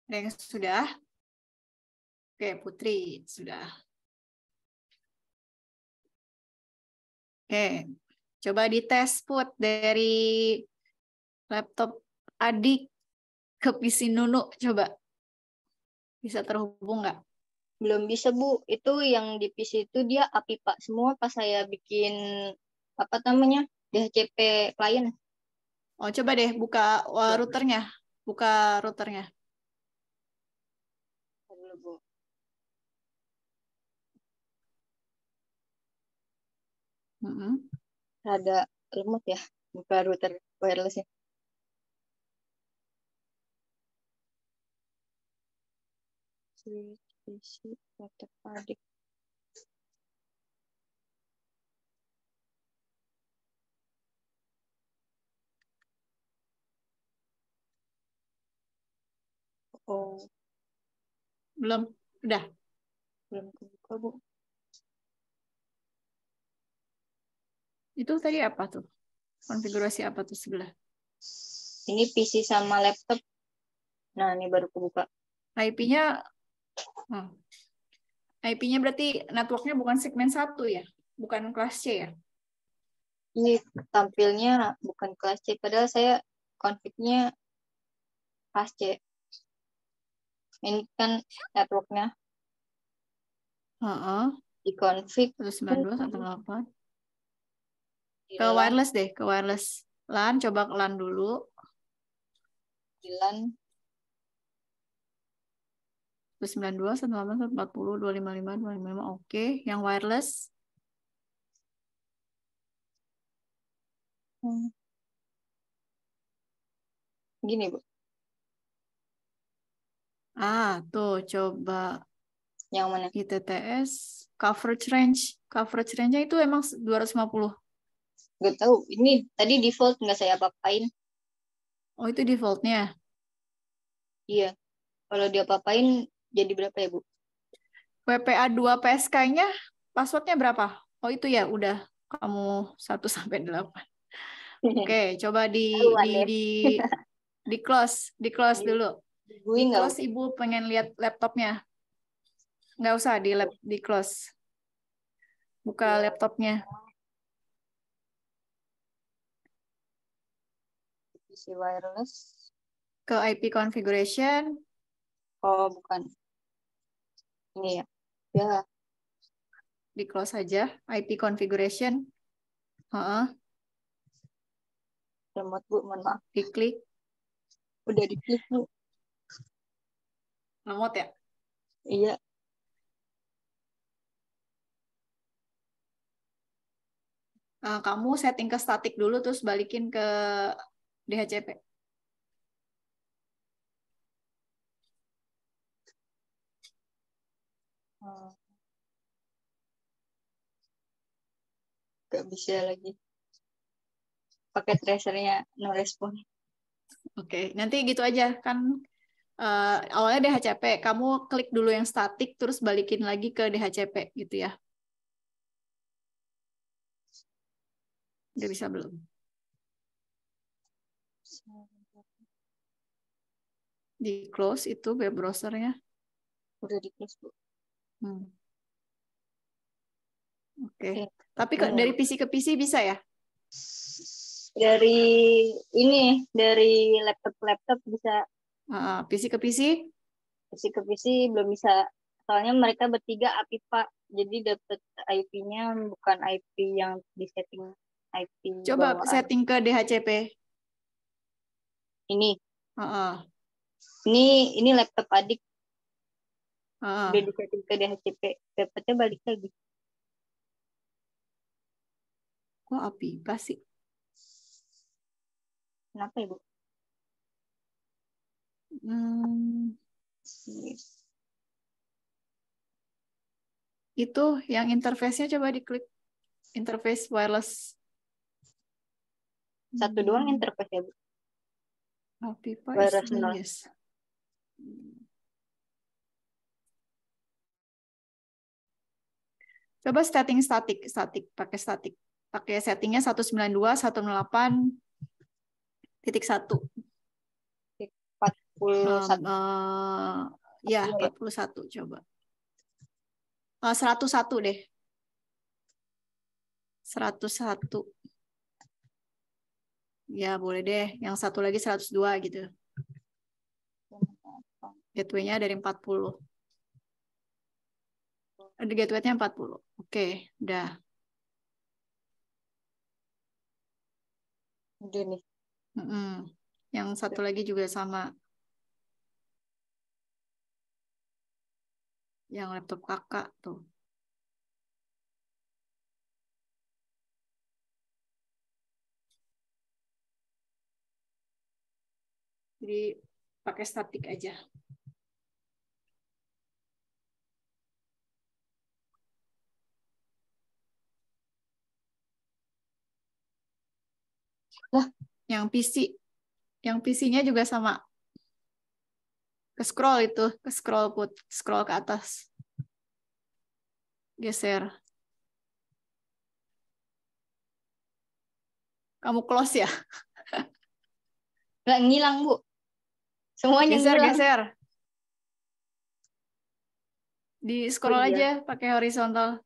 Ada yang sudah? Oke, Putri sudah. Oke, coba dites Put dari laptop adik ke PC Nunu, coba. Bisa terhubung nggak? Belum bisa, Bu. Itu yang di PC itu dia API Pak semua pas saya bikin apa namanya? DHCP klien. Oh, coba deh buka routernya. Buka routernya. Dulu, Bu. Ada lemot ya buka router wirelessnya. PC laptop adik. Oh, Belum? Udah? belum kebuka, Bu. Itu tadi apa tuh? Konfigurasi apa tuh sebelah? Ini PC sama laptop. Nah, ini baru kebuka. IP-nya IP-nya berarti networknya bukan segmen 1 ya? Bukan kelas C ya? Ini tampilnya bukan kelas C, padahal saya config-nya kelas C. Ini kan networknya di config 192.168. Ke hilang. wireless deh, ke wireless. LAN, coba LAN dulu. Bilan 192, 148, 140, 255, 255. Oke. Yang wireless. gini, Bu. Tuh coba Yang mana? ITTS coverage range. Coverage range-nya itu emang 250. Gak tahu. Ini tadi default nggak saya apa-apain. Oh, itu defaultnya. Iya. Kalau dia apa-apain jadi berapa ya, Bu? WPA 2 PSK-nya passwordnya berapa? Oh, itu ya udah kamu 1 sampai 8. Oke, coba Tahuan deh. di close dulu. Gue Di nggak, close Ibu pengen lihat laptopnya. Nggak usah di close. Buka Iya. laptopnya. PC wireless. Ke IP configuration. Oh, bukan. Ini ya. Ya, Di close aja. IP configuration. Heeh, remote, Bu. Mohon maaf. diklik. Udah diklik, Bu. Remote ya. Iya. Kamu setting ke static dulu terus balikin ke DHCP. Gak bisa lagi. Pakai tracernya no respon. Oke, nanti gitu aja kan. Awalnya DHCP, kamu klik dulu yang static terus balikin lagi ke DHCP gitu ya. Udah bisa belum? Di close itu web browsernya. Udah di close, Bu. Oke. Tapi dari PC ke PC bisa ya? Dari laptop bisa. PC ke PC? PC ke PC belum bisa. Soalnya mereka bertiga API-Pak. Jadi dapat IP-nya bukan IP yang di setting IP Coba bawaan. setting ke DHCP. Ini. Uh-uh. Ini laptop adik. Uh-uh. Udah di setting ke DHCP. Dapatnya balik lagi. Kok API sih? Kenapa ya, Bu? Itu yang interface-nya coba diklik. Interface wireless. Satu doang interface ya, Bu? API Wireless yes. Coba setting static, pakai static. Pakai settingnya 192.168.1. 41. Ya, 41 coba. 101 deh. 101. Ya, boleh deh. Yang satu lagi 102 gitu. Gateway-nya dari 40. Ada gateway-nya 40. Oke, udah. Udah nih. Yang satu lagi juga sama. Yang laptop kakak tuh. Jadi pakai statik aja. Lah, yang PC-nya juga sama. Ke scroll scroll ke atas. Geser. Kamu close ya? nggak ngilang, Bu. Semuanya ngilang. Geser. Di scroll iya. aja pakai horizontal.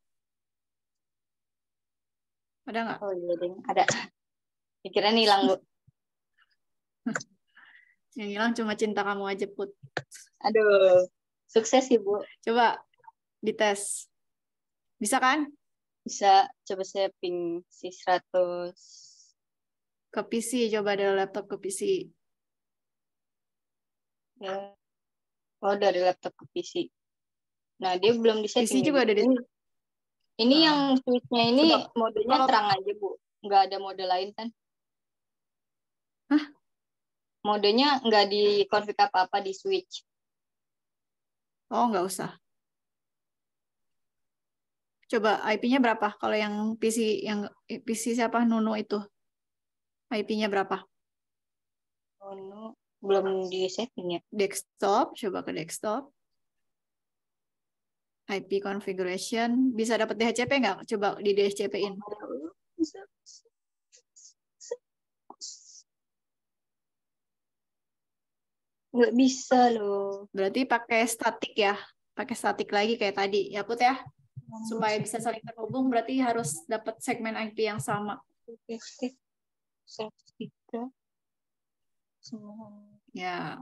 Ada nggak? Oh iya, deh. Ada. Pikiran hilang, Bu. Yang hilang cuma cinta kamu aja, Put. Aduh. Sukses sih, Bu. Coba dites. Bisa kan? Bisa. Coba saya ping si 100. Ke PC, coba dari laptop ke PC. Ya. Oh, dari laptop ke PC. Nah, dia belum PC disetting. juga ada di... Ini Ah. yang switch-nya ini Coba, modenya kalau- terang aja, Bu. Nggak ada mode lain kan? Hah? Modenya nggak di-config apa-apa di switch. Oh, nggak usah. Coba IP-nya berapa? Kalau yang PC siapa Nunu itu? IP-nya berapa? Oh, no. Belum di-setting ya. Desktop, coba ke desktop. IP configuration, bisa dapat DHCP nggak? Coba di DHCP-in. Nggak bisa loh. Berarti pakai statik ya? Pakai statik lagi kayak tadi. Ya, Put ya? Supaya bisa saling terhubung, berarti harus dapat segmen IP yang sama. Oke, oke. 103. Semua. Ya,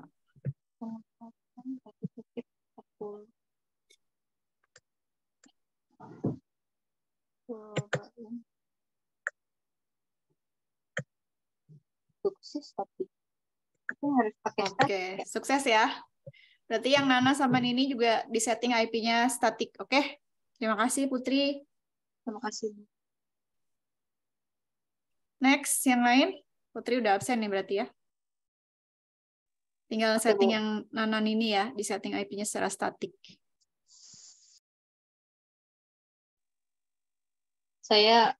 Sukses tapi harus pakai oke. statik ya. Sukses ya. Berarti yang Nana sama Nini juga di setting IP-nya statik. Oke? Terima kasih, Putri. Terima kasih. Next, yang lain. Putri udah absen nih berarti ya. Tinggal Oke, setting Bu. yang Nana Nini ya, di setting IP-nya secara statik. Saya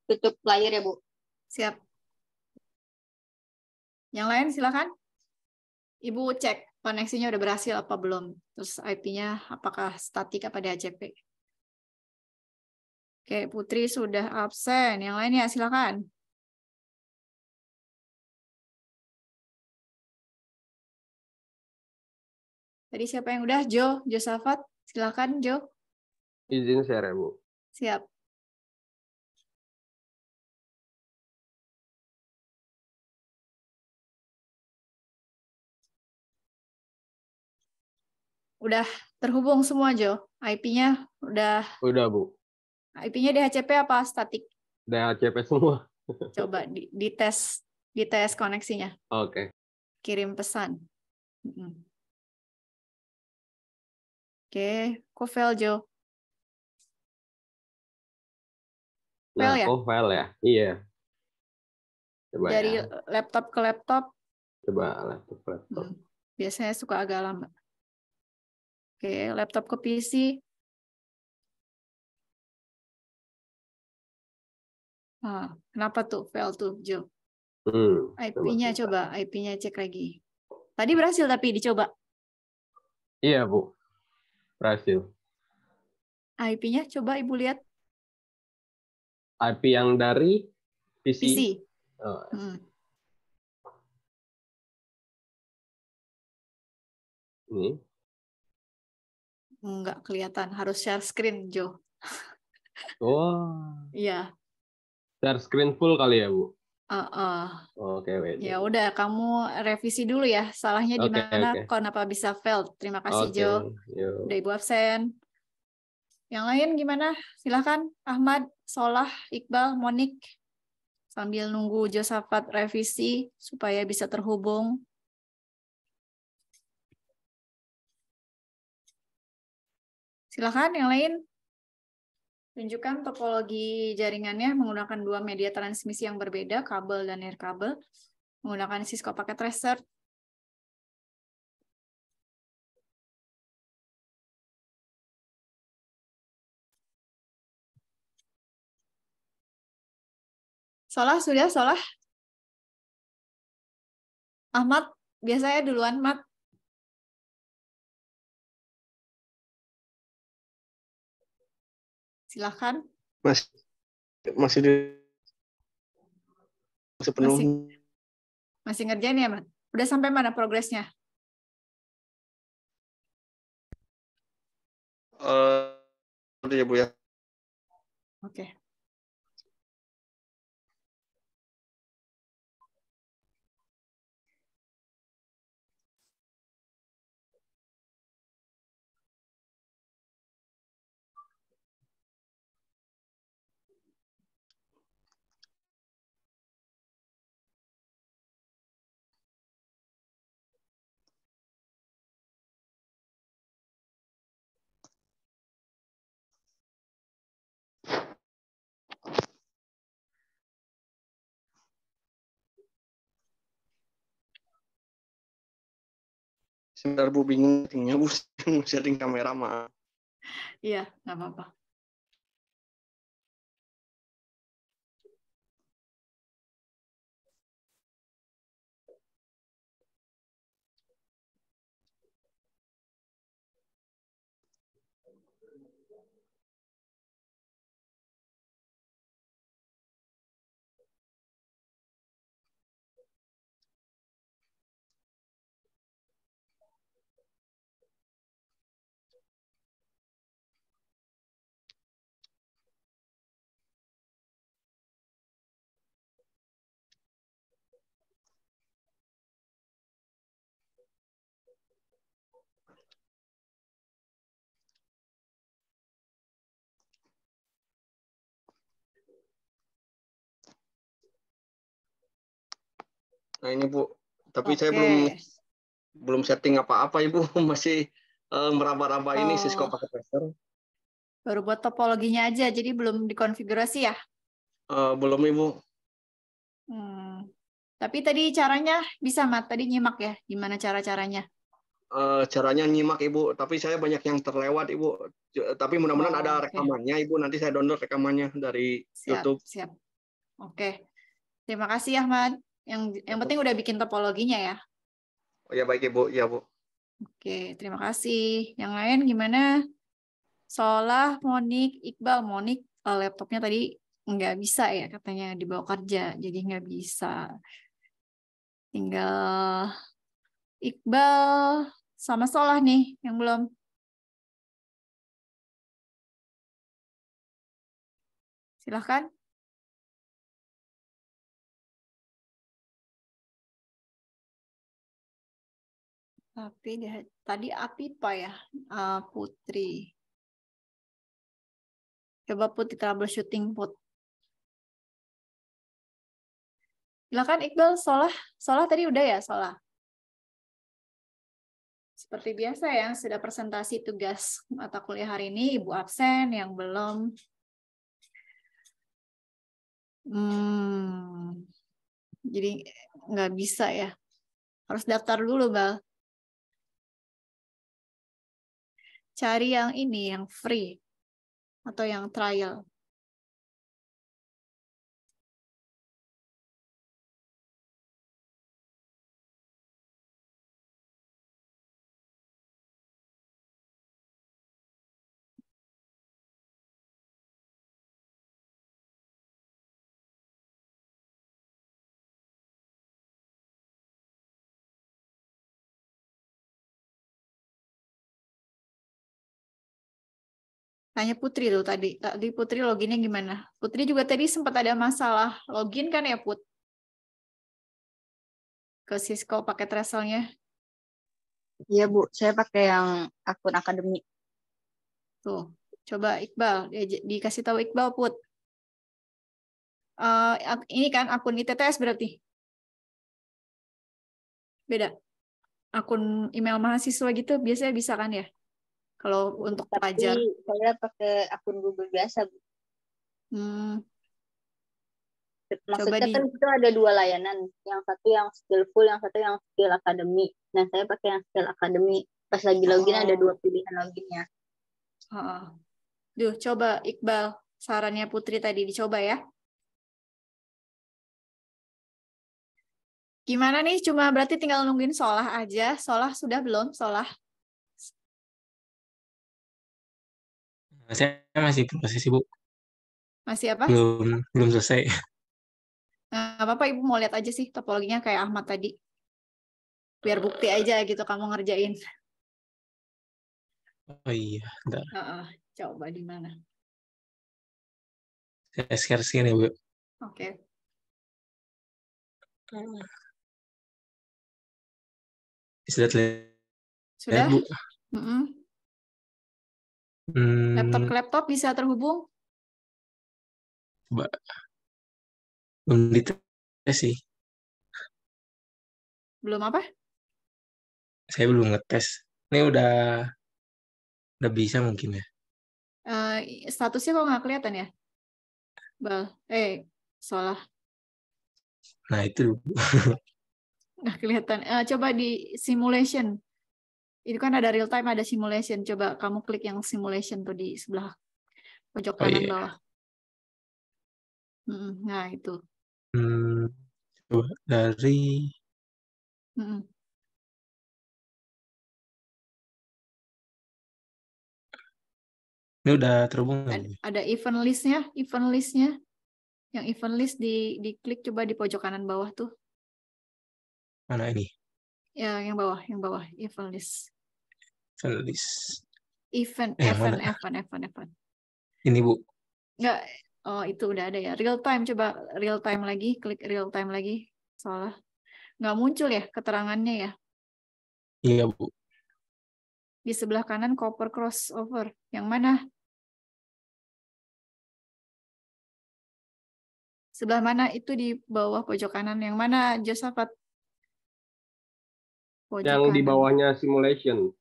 tutup layar ya, Bu. Siap. Yang lain silakan. Ibu cek koneksinya udah berhasil apa belum. Terus IP-nya apakah statik apa DHCP. Oke, Putri sudah absen. Yang lain ya silakan. Tadi siapa yang udah? Josafat. Silakan, Jo. Izin share ya, Bu. Siap. Udah terhubung semua, Jo. IP-nya udah. Udah, Bu. IP-nya DHCP apa statik? DHCP semua. Coba dites koneksinya. Oke. Kirim pesan. Oke, kok fail, Jo? Nah, Fail ya? kok file ya? Iya. Coba Dari ya. laptop ke laptop, Coba laptop. biasanya suka agak lama. Oke, laptop ke PC. Kenapa tuh fail tuh, Jo? IP-nya coba, IP-nya cek lagi. Tadi berhasil tapi dicoba. Iya, Bu. Berhasil. IP-nya coba Ibu lihat. IP yang dari PC. PC. Oh. Ini. Nggak kelihatan, harus share screen, Jo. Wah. Iya. Share screen full kali ya, Bu? Oke, wait. Ya udah, kamu revisi dulu ya. Salahnya di mana? Kenapa bisa fail? Terima kasih, Jo. Udah Ibu absen. Yang lain gimana? Silahkan, Ahmad, Solah, Iqbal, Monik. Sambil nunggu Josafat revisi supaya bisa terhubung. Silahkan, yang lain. Tunjukkan topologi jaringannya menggunakan dua media transmisi yang berbeda, kabel dan nirkabel. Menggunakan Cisco Packet Tracer. Solah, sudah, Solah? Ahmad, biasanya duluan, Mat. Silahkan. Masih penuh. Masih ngerjain ya, Mat? Udah sampai mana progresnya? Udah ya, Bu ya. Oke. Sebentar Bu, bingung settingnya Bu, setting kamera maaf. Iya, nggak apa-apa. Nah ini Bu, tapi saya Oke. belum setting apa-apa Ibu, masih meraba-raba ini Cisco Oh, pakai tracer. baru buat topologinya aja, jadi belum dikonfigurasi ya? Belum Ibu. Tapi tadi caranya bisa, Mat. Tadi nyimak ya, gimana cara-caranya? Caranya nyimak Ibu, tapi saya banyak yang terlewat Ibu. Tapi mudah-mudahan ada Oh, oke. rekamannya Ibu, nanti saya download rekamannya dari Siap, YouTube. siap. Oke. Terima kasih, Ahmad. Yang penting udah bikin topologinya ya. Oh ya baik Ibu, ya Bu. Oke, terima kasih. Yang lain gimana? Solah, Monik, Iqbal. Monik, laptopnya tadi nggak bisa ya, katanya dibawa kerja, jadi nggak bisa. Tinggal Iqbal sama Solah nih yang belum. Silahkan. Tapi tadi Apipa ya, Putri. Coba Put di troubleshooting Put. Silakan Iqbal, Solah tadi udah ya Solah. Seperti biasa ya, sudah presentasi tugas mata kuliah hari ini, Ibu absen, yang belum. Jadi nggak bisa ya. Harus daftar dulu, Bal. Cari yang ini, yang free. Atau yang trial. Tanya Putri tuh tadi. Tadi Putri loginnya gimana? Putri juga tadi sempat ada masalah login kan ya, Put? Ke Cisco pakai Tracelnya. Iya Bu, saya pakai yang akun akademi. Tuh, coba Iqbal. Dikasih tahu Iqbal, Put. Ini kan akun ITTS berarti? Beda? Akun email mahasiswa gitu biasanya bisa kan ya? Kalau untuk Tapi pelajar. saya pakai akun Google biasa Bu. Coba Maksudnya kan itu ada dua layanan, yang satu yang skillful, yang satu yang skill academy. Nah saya pakai yang skill academy. Pas lagi login ada dua pilihan loginnya. Duh, coba Iqbal, sarannya Putri tadi dicoba ya. Gimana nih? Cuma berarti tinggal nungguin Solah aja. Solah sudah belum? Solah? Saya masih proses Bu. Masih apa? Belum selesai. Nggak apa-apa, Ibu mau lihat aja sih topologinya kayak Ahmad tadi. Biar bukti aja gitu kamu ngerjain. Oh iya, bentar. Coba di mana? Saya share ya Bu. Oke. Sudah terlihat Sudah? Bu. Laptop ke laptop bisa terhubung? Coba. Belum dites sih. Belum apa? Saya belum ngetes. Ini udah bisa mungkin ya. Statusnya kok nggak kelihatan ya? Salah. Nah itu Nggak kelihatan. Coba di simulation. Itu kan ada real time, ada simulation. Coba kamu klik yang simulation tuh di sebelah pojok Oh kanan iya. bawah. Nah, itu. Coba dari Mm-mm. ini udah terhubung nggak, Bu? Ada event listnya. Yang event list diklik coba di pojok kanan bawah tuh. Mana ini? Ya, yang bawah, event list. List. Event. Ini, Bu. Enggak, oh itu udah ada ya. Real time, coba real time lagi, klik real time lagi. Soalnya nggak muncul ya keterangannya ya. Iya, Bu. Di sebelah kanan Copper crossover. Yang mana? Sebelah mana itu di bawah pojok kanan? Yang mana, Josafat? Pojok Yang di kanan. bawahnya simulation.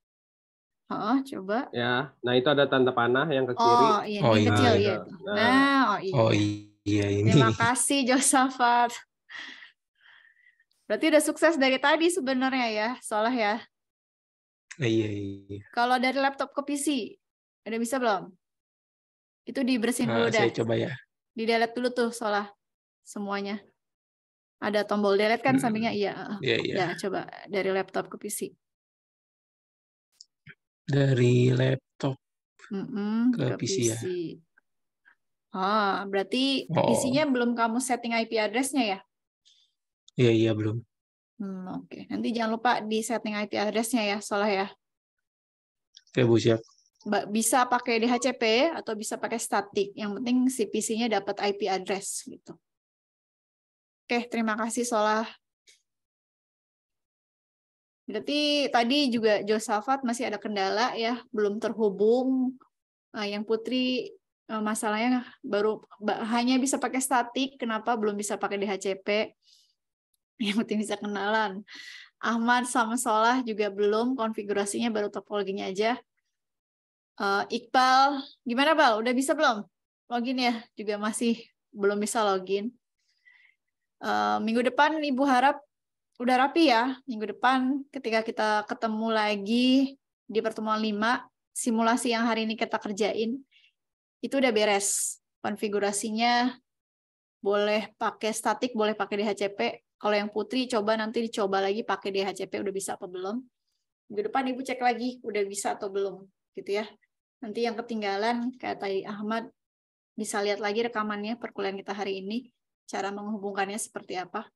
Coba. Ya, nah itu ada tanda panah yang ke kiri. Oh, iya, Oh, yang ini. kecil Nah, ya. itu. Oh iya ini. Terima kasih Josafat. Berarti udah sukses dari tadi sebenarnya ya, Solah ya. Iya. Kalau dari laptop ke PC, udah bisa belum? Itu dibersihin dulu dah. Saya coba ya. Di delete dulu tuh Solah semuanya. Ada tombol delete kan sampingnya? Iya. Iya. Ya, coba dari laptop ke PC. Dari laptop ke ke PC ya. Berarti PC-nya belum kamu setting IP address-nya ya? Iya belum. Oke. Nanti jangan lupa di setting IP address-nya ya, Solah ya. Oke, Bu, siap. Bisa pakai DHCP atau bisa pakai static. Yang penting si PC-nya dapat IP address gitu. Oke, terima kasih Solah. Berarti tadi juga Josafat masih ada kendala ya, belum terhubung. Yang Putri masalahnya baru hanya bisa pakai statik, kenapa belum bisa pakai DHCP? Yang penting bisa kenalan. Ahmad sama Solah juga belum, konfigurasinya baru topologinya aja. Iqbal, gimana Bal? Udah bisa belum? Login ya? Juga masih belum bisa login. Minggu depan Ibu harap udah rapi ya. Minggu depan ketika kita ketemu lagi di pertemuan 5, simulasi yang hari ini kita kerjain, itu udah beres. Konfigurasinya boleh pakai statik, boleh pakai DHCP. Kalau yang Putri coba nanti dicoba lagi pakai DHCP, udah bisa apa belum. Minggu depan Ibu cek lagi, udah bisa atau belum. Gitu ya. Nanti yang ketinggalan, kayak tadi Ahmad, bisa lihat lagi rekamannya perkuliahan kita hari ini, cara menghubungkannya seperti apa.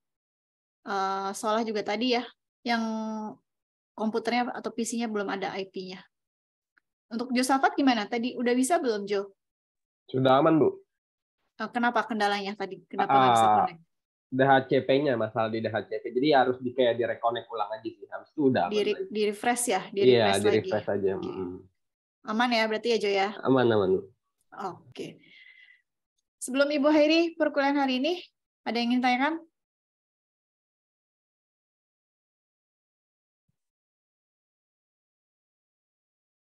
Soalnya juga tadi ya, yang komputernya atau PC-nya belum ada IP-nya. Untuk Josafat gimana? Tadi udah bisa belum, Jo? Sudah aman, Bu. Kenapa kendalanya tadi? Kenapa nggak bisa connect? DHCP-nya, masalah di DHCP. Jadi harus kayak di-reconnect ulang aja sih. Habis itu udah aman lagi. Di-refresh ya? Iya, di-refresh aja. Aman ya berarti ya, Jo ya? Aman. Oke. Sebelum Ibu akhiri perkuliahan hari ini, ada yang ingin tanyakan?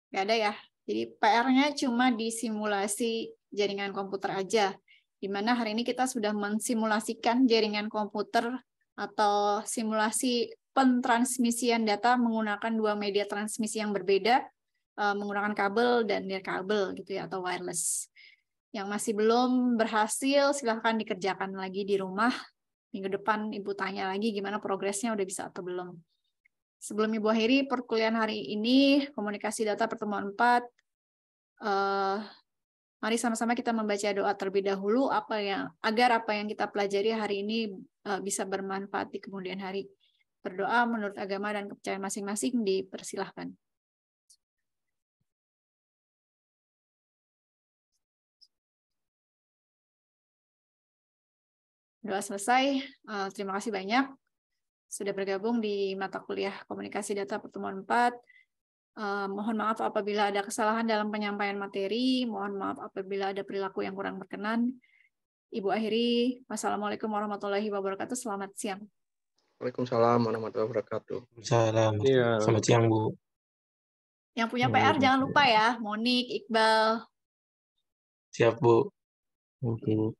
Nggak ada ya? Jadi PR-nya cuma di simulasi jaringan komputer aja. Di mana hari ini kita sudah mensimulasikan jaringan komputer atau simulasi pentransmisian data menggunakan 2 media transmisi yang berbeda, menggunakan kabel dan nirkabel gitu ya, atau wireless. Yang masih belum berhasil, silahkan dikerjakan lagi di rumah. Minggu depan Ibu tanya lagi gimana progresnya, udah bisa atau belum. Sebelum Ibu akhiri perkuliahan hari ini, komunikasi data pertemuan 4, mari sama-sama kita membaca doa terlebih dahulu agar apa yang kita pelajari hari ini bisa bermanfaat di kemudian hari. Berdoa menurut agama dan kepercayaan masing-masing, dipersilahkan. Doa selesai. Terima kasih banyak sudah bergabung di mata kuliah komunikasi data pertemuan 4. Mohon maaf apabila ada kesalahan dalam penyampaian materi. Mohon maaf apabila ada perilaku yang kurang berkenan. Ibu akhiri. Wassalamualaikum warahmatullahi wabarakatuh. Selamat siang. Waalaikumsalam warahmatullahi wabarakatuh. Salam. Iya. Selamat siang, Bu. Yang punya PR jangan lupa ya. Monik, Iqbal. Siap, Bu. Oke.